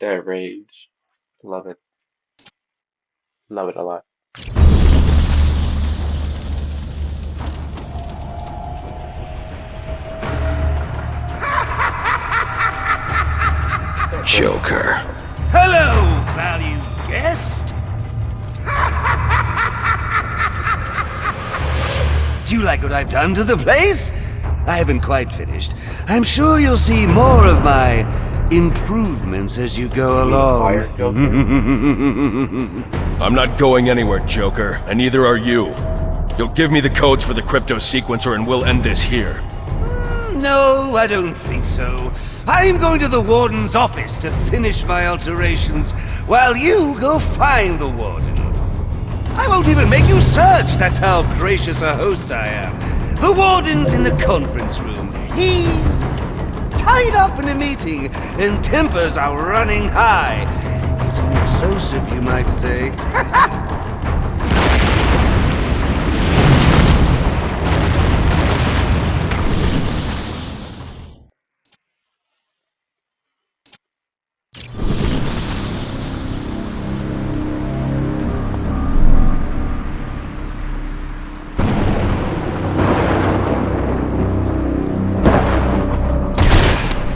[SPEAKER 3] That rage. Love it. Love it a lot.
[SPEAKER 1] Joker.
[SPEAKER 6] Hello, valued guest. Do you like what I've done to the place? I haven't quite finished. I'm sure you'll see more of my improvements as you go
[SPEAKER 3] You mean the fire
[SPEAKER 6] along.
[SPEAKER 1] I'm not going anywhere, Joker, and neither are you. You'll give me the codes for the crypto sequencer and we'll end this here.
[SPEAKER 6] No, I don't think so. I'm going to the Warden's office to finish my alterations, while you go find the Warden. I won't even make you search, that's how gracious a host I am. The Warden's in the conference room. He's tied up in a meeting, and tempers are running high. He's an explosive, you might say.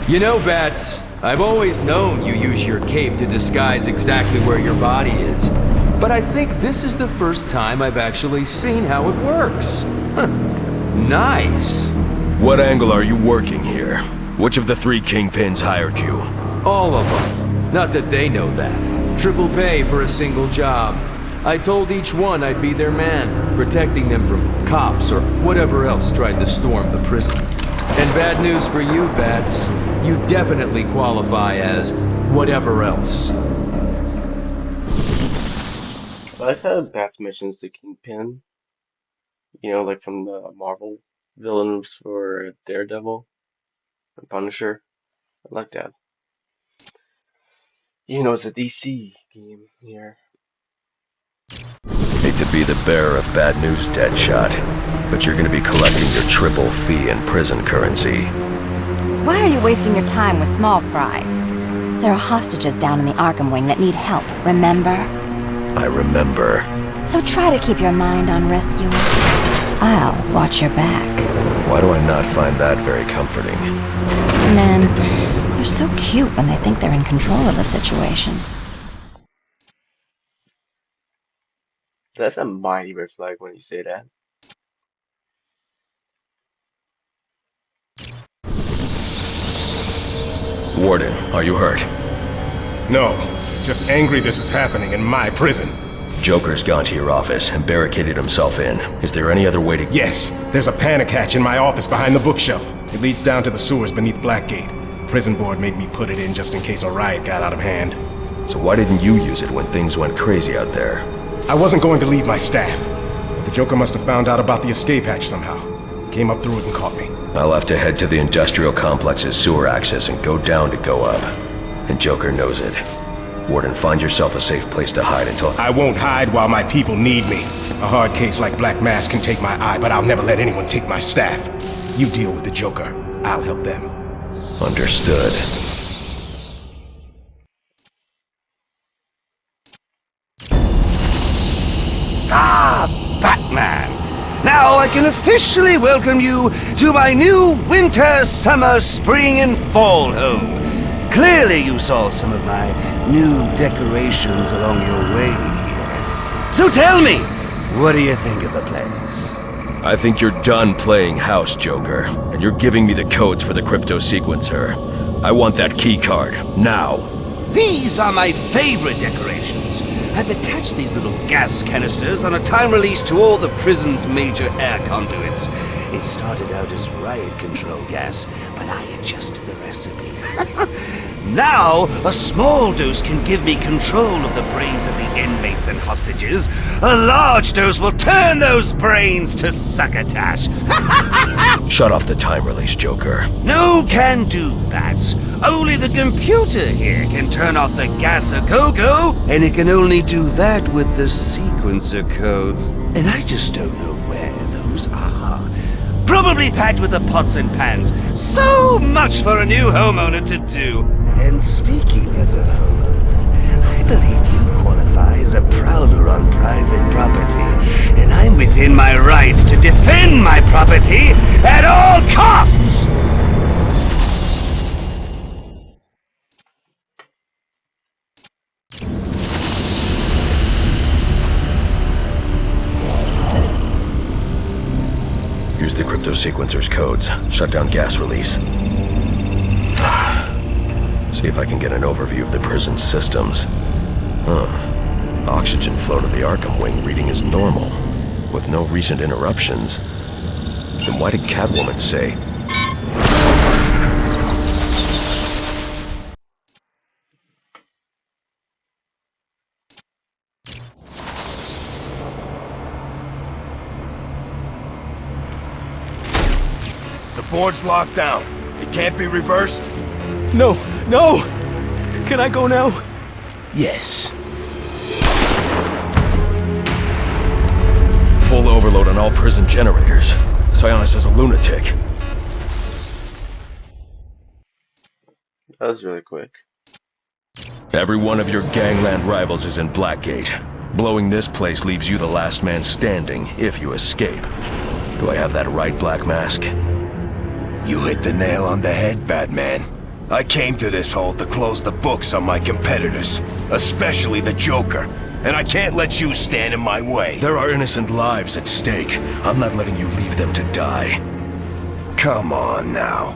[SPEAKER 12] You know, Bats, I've always known you use your cape to disguise exactly where your body is. But I think this is the first time I've actually seen how it works. Huh. Nice.
[SPEAKER 1] What angle are you working here? Which of the 3 kingpins hired you?
[SPEAKER 12] All of them. Not that they know that. Triple pay for a single job. I told each one I'd be their man, protecting them from cops or whatever else tried to storm the prison. And bad news for you, Bats. You definitely qualify as whatever else.
[SPEAKER 3] I like how Bats mentions the Kingpin. You know, like from the Marvel villains for Daredevil and Punisher. I like that. You know, it's a DC game here.
[SPEAKER 1] Hate to be the bearer of bad news, Deadshot, but you're gonna be collecting your triple fee in prison currency.
[SPEAKER 4] Why are you wasting your time with small fries? There are hostages down in the Arkham wing that need help, remember?
[SPEAKER 1] I remember.
[SPEAKER 4] So try to keep your mind on rescuing. I'll watch your back.
[SPEAKER 1] Why do I not find that very comforting?
[SPEAKER 4] Men, they're so cute when they think they're in control of the situation.
[SPEAKER 3] That's a mighty red flag when you say that.
[SPEAKER 1] Warden, are you hurt?
[SPEAKER 9] No, just angry this is happening in my prison.
[SPEAKER 1] Joker's gone to your office and barricaded himself in. Is there any other way to—
[SPEAKER 9] Yes, there's a panic hatch in my office behind the bookshelf. It leads down to the sewers beneath Blackgate. Prison board made me put it in just in case a riot got out of hand.
[SPEAKER 1] So why didn't you use it when things went crazy out there?
[SPEAKER 9] I wasn't going to leave my staff. The Joker must have found out about the escape hatch somehow. Came up through it and caught me.
[SPEAKER 1] I'll have to head to the industrial complex's sewer access and go down to go up. And Joker knows it. Warden, find yourself a safe place to hide until—
[SPEAKER 9] I won't hide while my people need me. A hard case like Black Mask can take my eye, but I'll never let anyone take my staff. You deal with the Joker. I'll help them.
[SPEAKER 1] Understood.
[SPEAKER 6] Ah, Batman! Now I can officially welcome you to my new winter, summer, spring, and fall home. Clearly you saw some of my new decorations along your way here. So tell me, what do you think of the place?
[SPEAKER 1] I think you're done playing house, Joker, and you're giving me the codes for the crypto sequencer. I want that key card, now.
[SPEAKER 6] These are my favorite decorations. I've attached these little gas canisters on a time release to all the prison's major air conduits. It started out as riot control gas, but I adjusted the recipe. Now, a small dose can give me control of the brains of the inmates and hostages. A large dose will turn those brains to succotash.
[SPEAKER 1] Shut off the time release, Joker.
[SPEAKER 6] No can do, Bats. Only the computer here can turn off the gas a-go-go, and it can only do that with the sequencer codes. And I just don't know where those are. Probably packed with the pots and pans. So much for a new homeowner to do. And speaking as a homeowner, I believe you qualify as a prowler on private property, and I'm within my rights to defend my property at all costs!
[SPEAKER 1] Use the crypto sequencer's codes. Shut down gas release. See See if I can get an overview of the prison systems. Huh. Oxygen flow to the Arkham wing reading is normal, with no recent interruptions. Then why did Catwoman say...
[SPEAKER 8] The board's locked down. It can't be reversed?
[SPEAKER 12] No, no! Can I go now?
[SPEAKER 9] Yes.
[SPEAKER 1] Full overload on all prison generators. Sionis is a lunatic.
[SPEAKER 3] That was really quick.
[SPEAKER 1] Every one of your gangland rivals is in Blackgate. Blowing this place leaves you the last man standing, if you escape. Do I have that right, Black Mask?
[SPEAKER 9] You hit the nail on the head, Batman. I came to this hole to close the books on my competitors, especially the Joker, and I can't let you stand in my way.
[SPEAKER 1] There are innocent lives at stake. I'm not letting you leave them to die.
[SPEAKER 9] Come on now.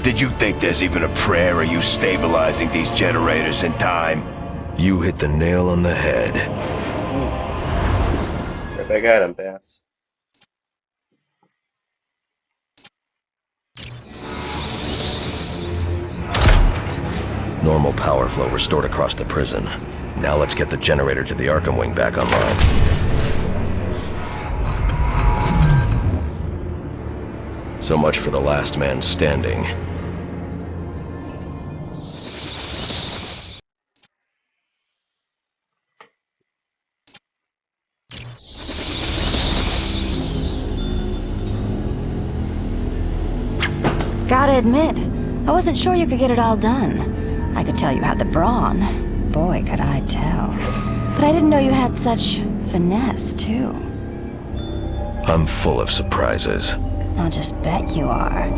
[SPEAKER 9] Did you think there's even a prayer of you stabilizing these generators in time?
[SPEAKER 1] You hit the nail on the head.
[SPEAKER 3] Right back at him, Bats.
[SPEAKER 1] Normal power flow restored across the prison. Now let's get the generator to the Arkham wing back online. So much for the last man standing.
[SPEAKER 4] Gotta admit, I wasn't sure you could get it all done. I could tell you had the brawn. Boy, could I tell. But I didn't know you had such finesse, too.
[SPEAKER 1] I'm full of surprises.
[SPEAKER 4] I'll just bet you are.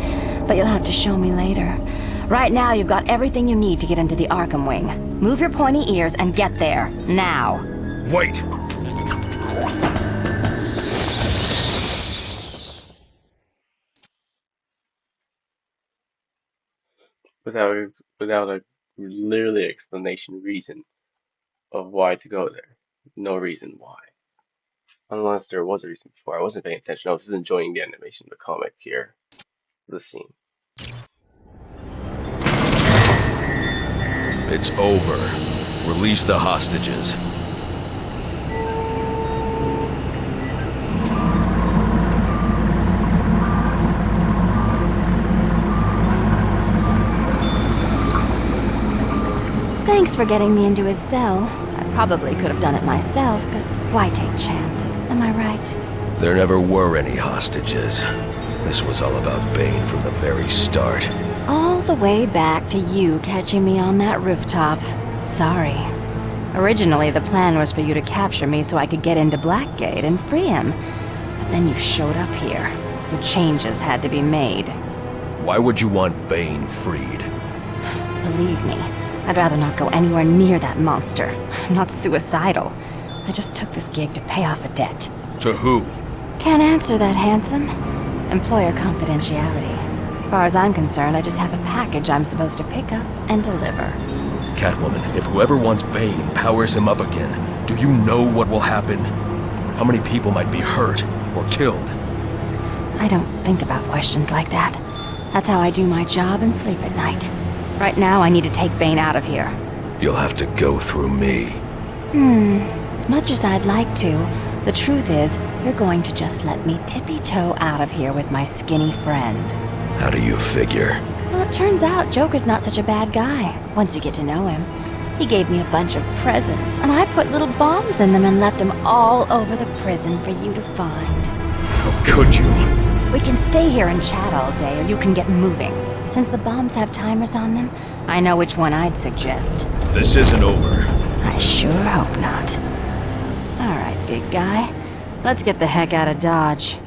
[SPEAKER 4] But you'll have to show me later. Right now, you've got everything you need to get into the Arkham wing. Move your pointy ears and get there. Now.
[SPEAKER 1] Wait!
[SPEAKER 3] Without a literally explanation reason of why to go there. No reason why. Unless there was a reason before. I wasn't paying attention. I was just enjoying the animation of the comic here. The scene.
[SPEAKER 1] It's over. Release the hostages.
[SPEAKER 4] Thanks for getting me into his cell. I probably could have done it myself, but why take chances, am I right?
[SPEAKER 1] There never were any hostages. This was all about Bane from the very start.
[SPEAKER 4] All the way back to you catching me on that rooftop. Sorry. Originally, the plan was for you to capture me so I could get into Blackgate and free him. But then you showed up here, so changes had to be made.
[SPEAKER 1] Why would you want Bane freed?
[SPEAKER 4] Believe me, I'd rather not go anywhere near that monster. I'm not suicidal. I just took this gig to pay off a debt.
[SPEAKER 1] To who?
[SPEAKER 4] Can't answer that, handsome. Employer confidentiality. As far as I'm concerned, I just have a package I'm supposed to pick up and deliver.
[SPEAKER 1] Catwoman, if whoever wants Bane powers him up again, do you know what will happen? How many people might be hurt or killed?
[SPEAKER 4] I don't think about questions like that. That's how I do my job and sleep at night. Right now, I need to take Bane out of here.
[SPEAKER 1] You'll have to go through me.
[SPEAKER 4] As much as I'd like to, the truth is, you're going to just let me tippy-toe out of here with my skinny friend.
[SPEAKER 1] How do you figure?
[SPEAKER 4] Well, it turns out Joker's not such a bad guy, once you get to know him. He gave me a bunch of presents, and I put little bombs in them and left them all over the prison for you to find.
[SPEAKER 1] How could you?
[SPEAKER 4] We can stay here and chat all day, or you can get moving. Since the bombs have timers on them, I know which one I'd suggest.
[SPEAKER 1] This isn't over.
[SPEAKER 4] I sure hope not. All right, big guy. Let's get the heck out of Dodge.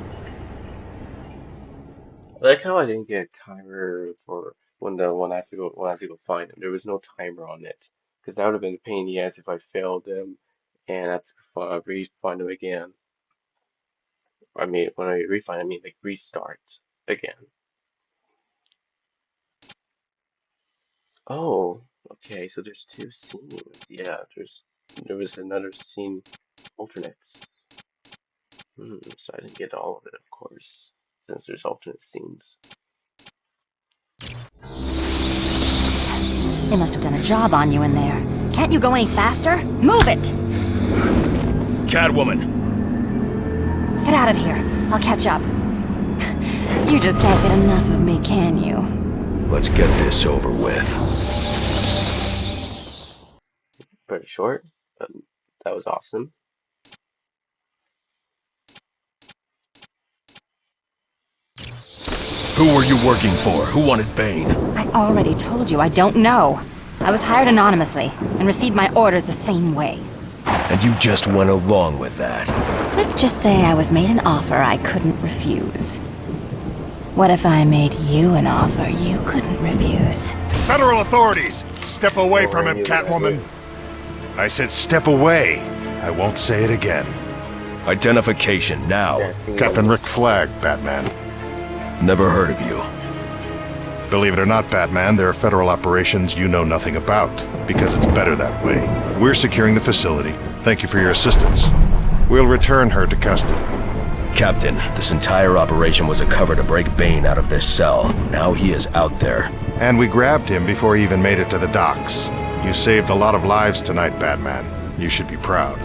[SPEAKER 3] I like how I didn't get a timer for when I have to go find him. There was no timer on it, because that would have been a pain in the ass if I failed him and I have to re-find him again. I mean, when I refine, I mean like restart again. Oh, Okay, so there's two scenes. Yeah, there was another scene alternates. So I didn't get all of it, of course, since there's alternate scenes.
[SPEAKER 4] They must have done a job on you in there. Can't you go any faster? Move it!
[SPEAKER 1] Catwoman!
[SPEAKER 4] Get out of here. I'll catch up. You just can't get enough of me, can you?
[SPEAKER 1] Let's get this over with.
[SPEAKER 3] Pretty short, but that was awesome.
[SPEAKER 1] Who were you working for? Who wanted Bane?
[SPEAKER 4] I already told you I don't know. I was hired anonymously and received my orders the same way.
[SPEAKER 1] And you just went along with that?
[SPEAKER 4] Let's just say I was made an offer I couldn't refuse. What if I made you an offer you couldn't refuse?
[SPEAKER 2] Federal authorities! Step away from him, Catwoman! I said step away. I won't say it again.
[SPEAKER 1] Identification, now.
[SPEAKER 2] Captain Rick Flag, Batman.
[SPEAKER 1] Never heard of you.
[SPEAKER 2] Believe it or not, Batman, there are federal operations you know nothing about, because it's better that way. We're securing the facility. Thank you for your assistance. We'll return her to custody.
[SPEAKER 1] Captain, this entire operation was a cover to break Bane out of this cell. Now he is out there.
[SPEAKER 2] And we grabbed him before he even made it to the docks. You saved a lot of lives tonight, Batman. You should be proud.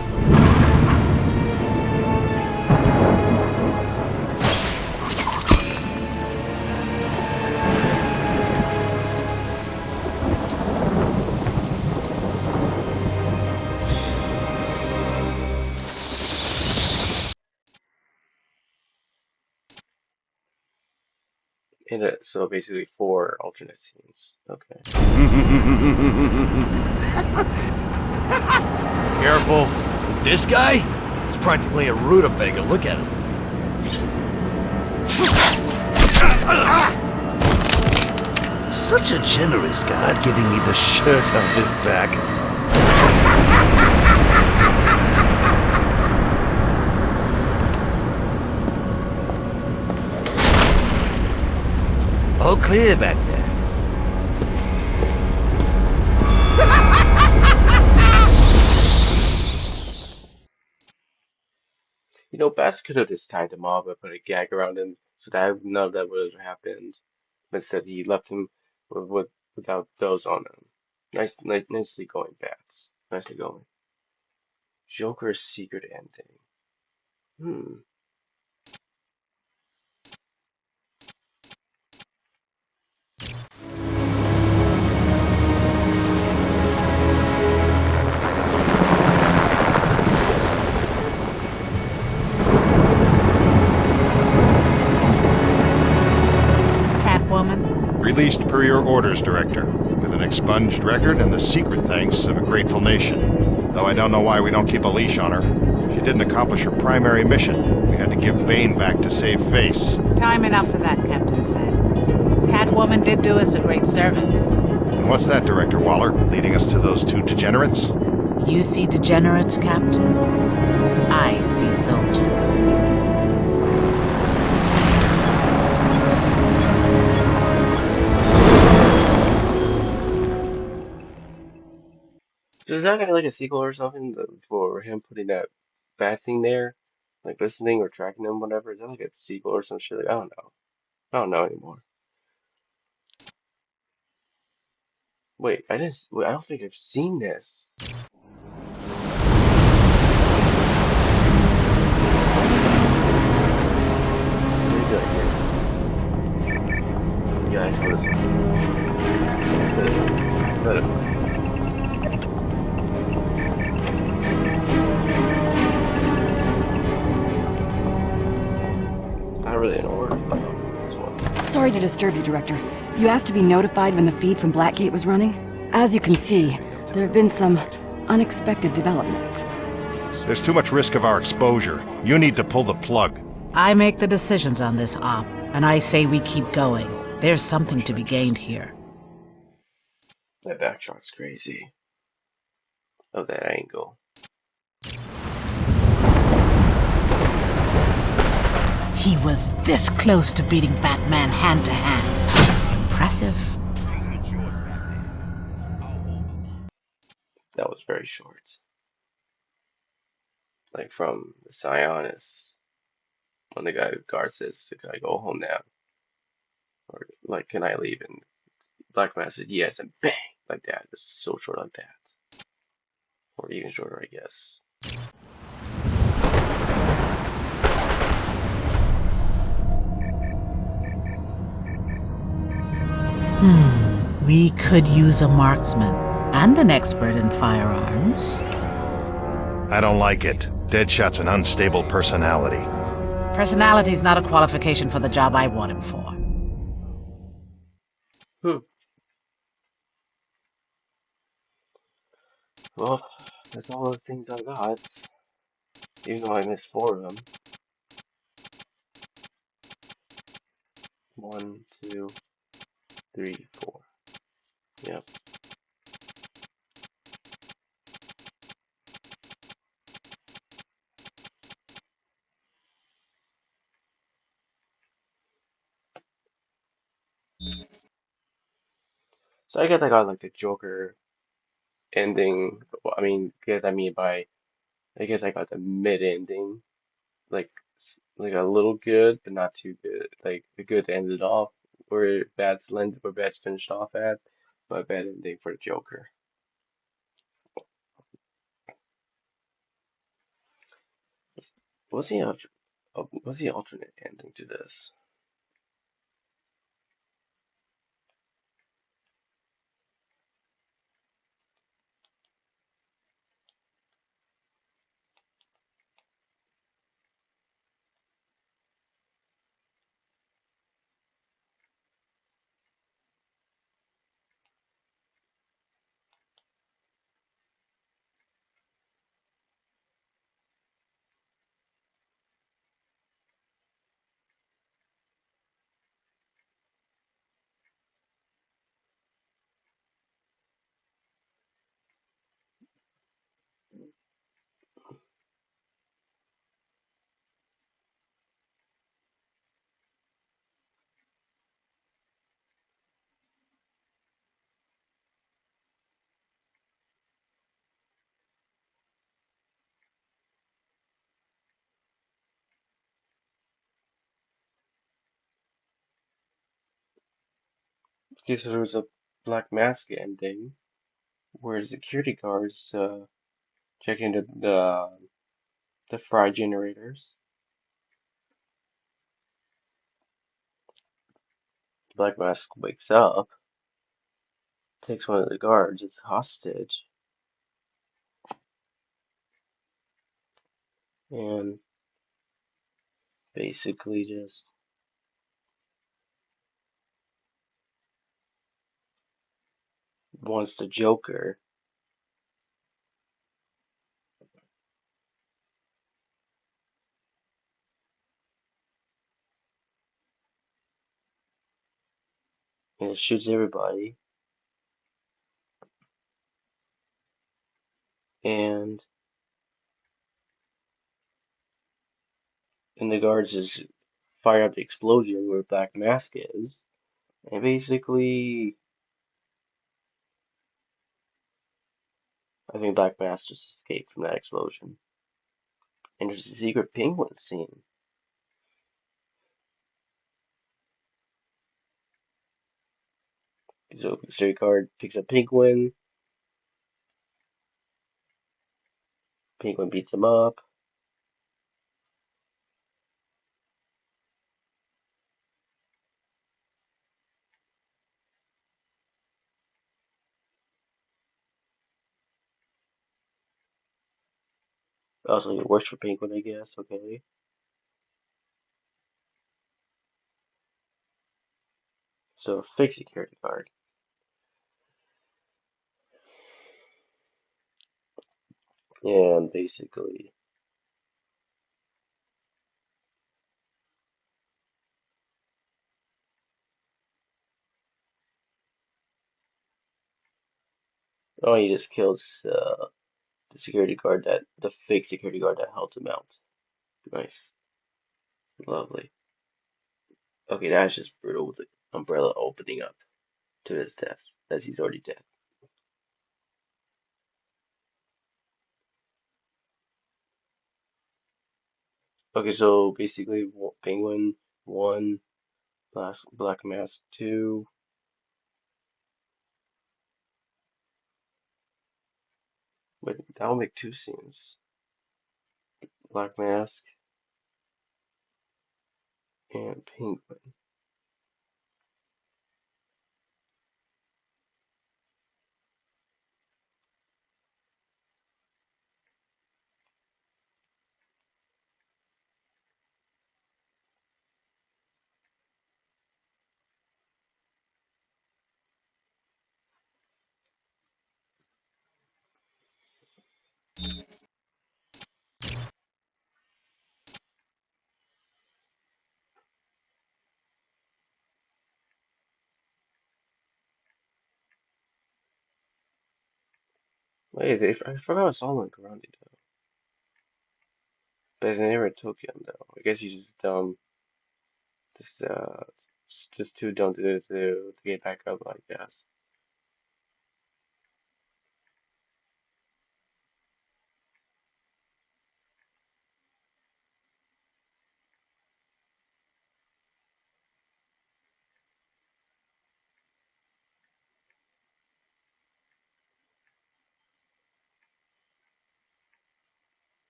[SPEAKER 3] So basically 4 alternate scenes. Okay.
[SPEAKER 5] Careful. This guy? He's practically a rutabaga. Look at him.
[SPEAKER 6] Such a generous guard giving me the shirt off his back. All clear back there.
[SPEAKER 3] You know, Bats could have just tied him off and put a gag around him so that none of that would have happened. But instead, he left him without those on him. Nicely going, Bats. Nicely going. Joker's secret ending.
[SPEAKER 7] Catwoman?
[SPEAKER 2] Released per your orders, Director, with an expunged record and the secret thanks of a grateful nation. Though I don't know why we don't keep a leash on her. She didn't accomplish her primary mission. We had to give Bane back to save face.
[SPEAKER 7] Time enough for that, Captain Flag. Catwoman did do us a great service.
[SPEAKER 2] And what's that, Director Waller, leading us to those 2 degenerates?
[SPEAKER 7] You see degenerates, Captain? I see soldiers.
[SPEAKER 3] So is that gonna like a sequel or something for him putting that bad thing there? Like listening or tracking him, whatever? Is that like a sequel or some shit? Like, I don't know. I don't know anymore. Wait, I don't think I've seen this. Maybe I did. Yeah, I saw this one. It's not really an order for this one.
[SPEAKER 13] Sorry to disturb you, Director. You asked to be notified when the feed from Blackgate was running? As you can see, there have been some unexpected developments.
[SPEAKER 2] There's too much risk of our exposure. You need to pull the plug.
[SPEAKER 7] I make the decisions on this op, and I say we keep going. There's something to be gained here.
[SPEAKER 3] That backshot's crazy. Of that angle.
[SPEAKER 7] He was this close to beating Batman hand to hand. Impressive.
[SPEAKER 3] That was very short. Like from the Sionis, when the guy guard says, "Can I go home now?" Or like, "Can I leave?" And Black Mass said, "Yes," and bang, like that. It's so short like that, or even shorter, I guess.
[SPEAKER 7] We could use a marksman and an expert in firearms.
[SPEAKER 2] I don't like it. Deadshot's an unstable personality.
[SPEAKER 7] Personality's not a qualification for the job I want him for.
[SPEAKER 3] Well, that's all the things I got. Even though I missed 4 of them. 1, 2, 3, 4. Yep. So I guess I got like the Joker ending. Well, I mean, I guess I got the mid ending, like like a little good, but not too good. Like the good ended off where bad's finished off at, but bad ending for the Joker. What's what's the alternate ending to this? Okay, so there was a Black Mask ending where security guards checking the fry generators. Black Mask wakes up, takes one of the guards as hostage, and basically just wants the Joker. And it shoots everybody. And the guards just fire up the explosion where Black Mask is. And basically, I think Black Mask just escaped from that explosion. And there's a secret penguin scene. So the security guard picks up Penguin. Penguin beats him up. Also, it works for Penguin, I guess. Okay. So fake security guard. And basically, oh, he just kills the security guard the fake security guard that helped him out. Nice. Lovely. Okay, that's just brutal with the umbrella opening up to his death, as he's already dead. Okay, so basically, Penguin 1, Black Mask 2. But that will make 2 scenes. Black Mask and Penguin. Wait, I forgot I saw him grounded though. But they never took him though. I guess he's just dumb. Just just too dumb to get back up, I guess.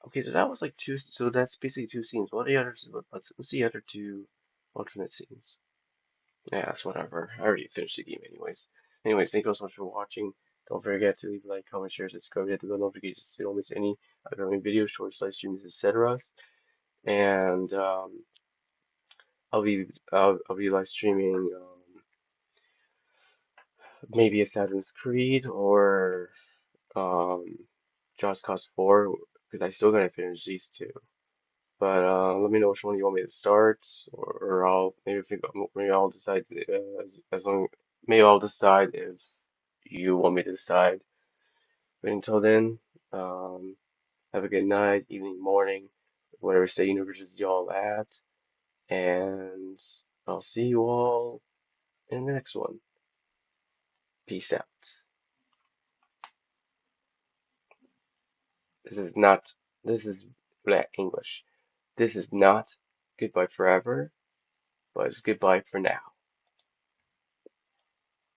[SPEAKER 3] Okay, so that was like two. So that's basically 2 scenes. What are the other? What's the other 2 alternate scenes? Yeah, that's whatever. I already finished the game anyways. Anyways, thank you so much for watching. Don't forget to leave a like, comment, share, subscribe, hit the bell notifications so you don't miss any upcoming videos, shorts, live streams, etc. And I'll be live streaming maybe Assassin's Creed or um Just Cause 4 because I still gotta finish these 2. But let me know which one you want me to start, or I'll maybe I'll decide as long maybe I'll decide if you want me to decide. But until then, um, have a good night, evening, morning, whatever state universe y'all at, and I'll see you all in the next one. Peace out. This is not. This is Black English. This is not goodbye forever, but it's goodbye for now.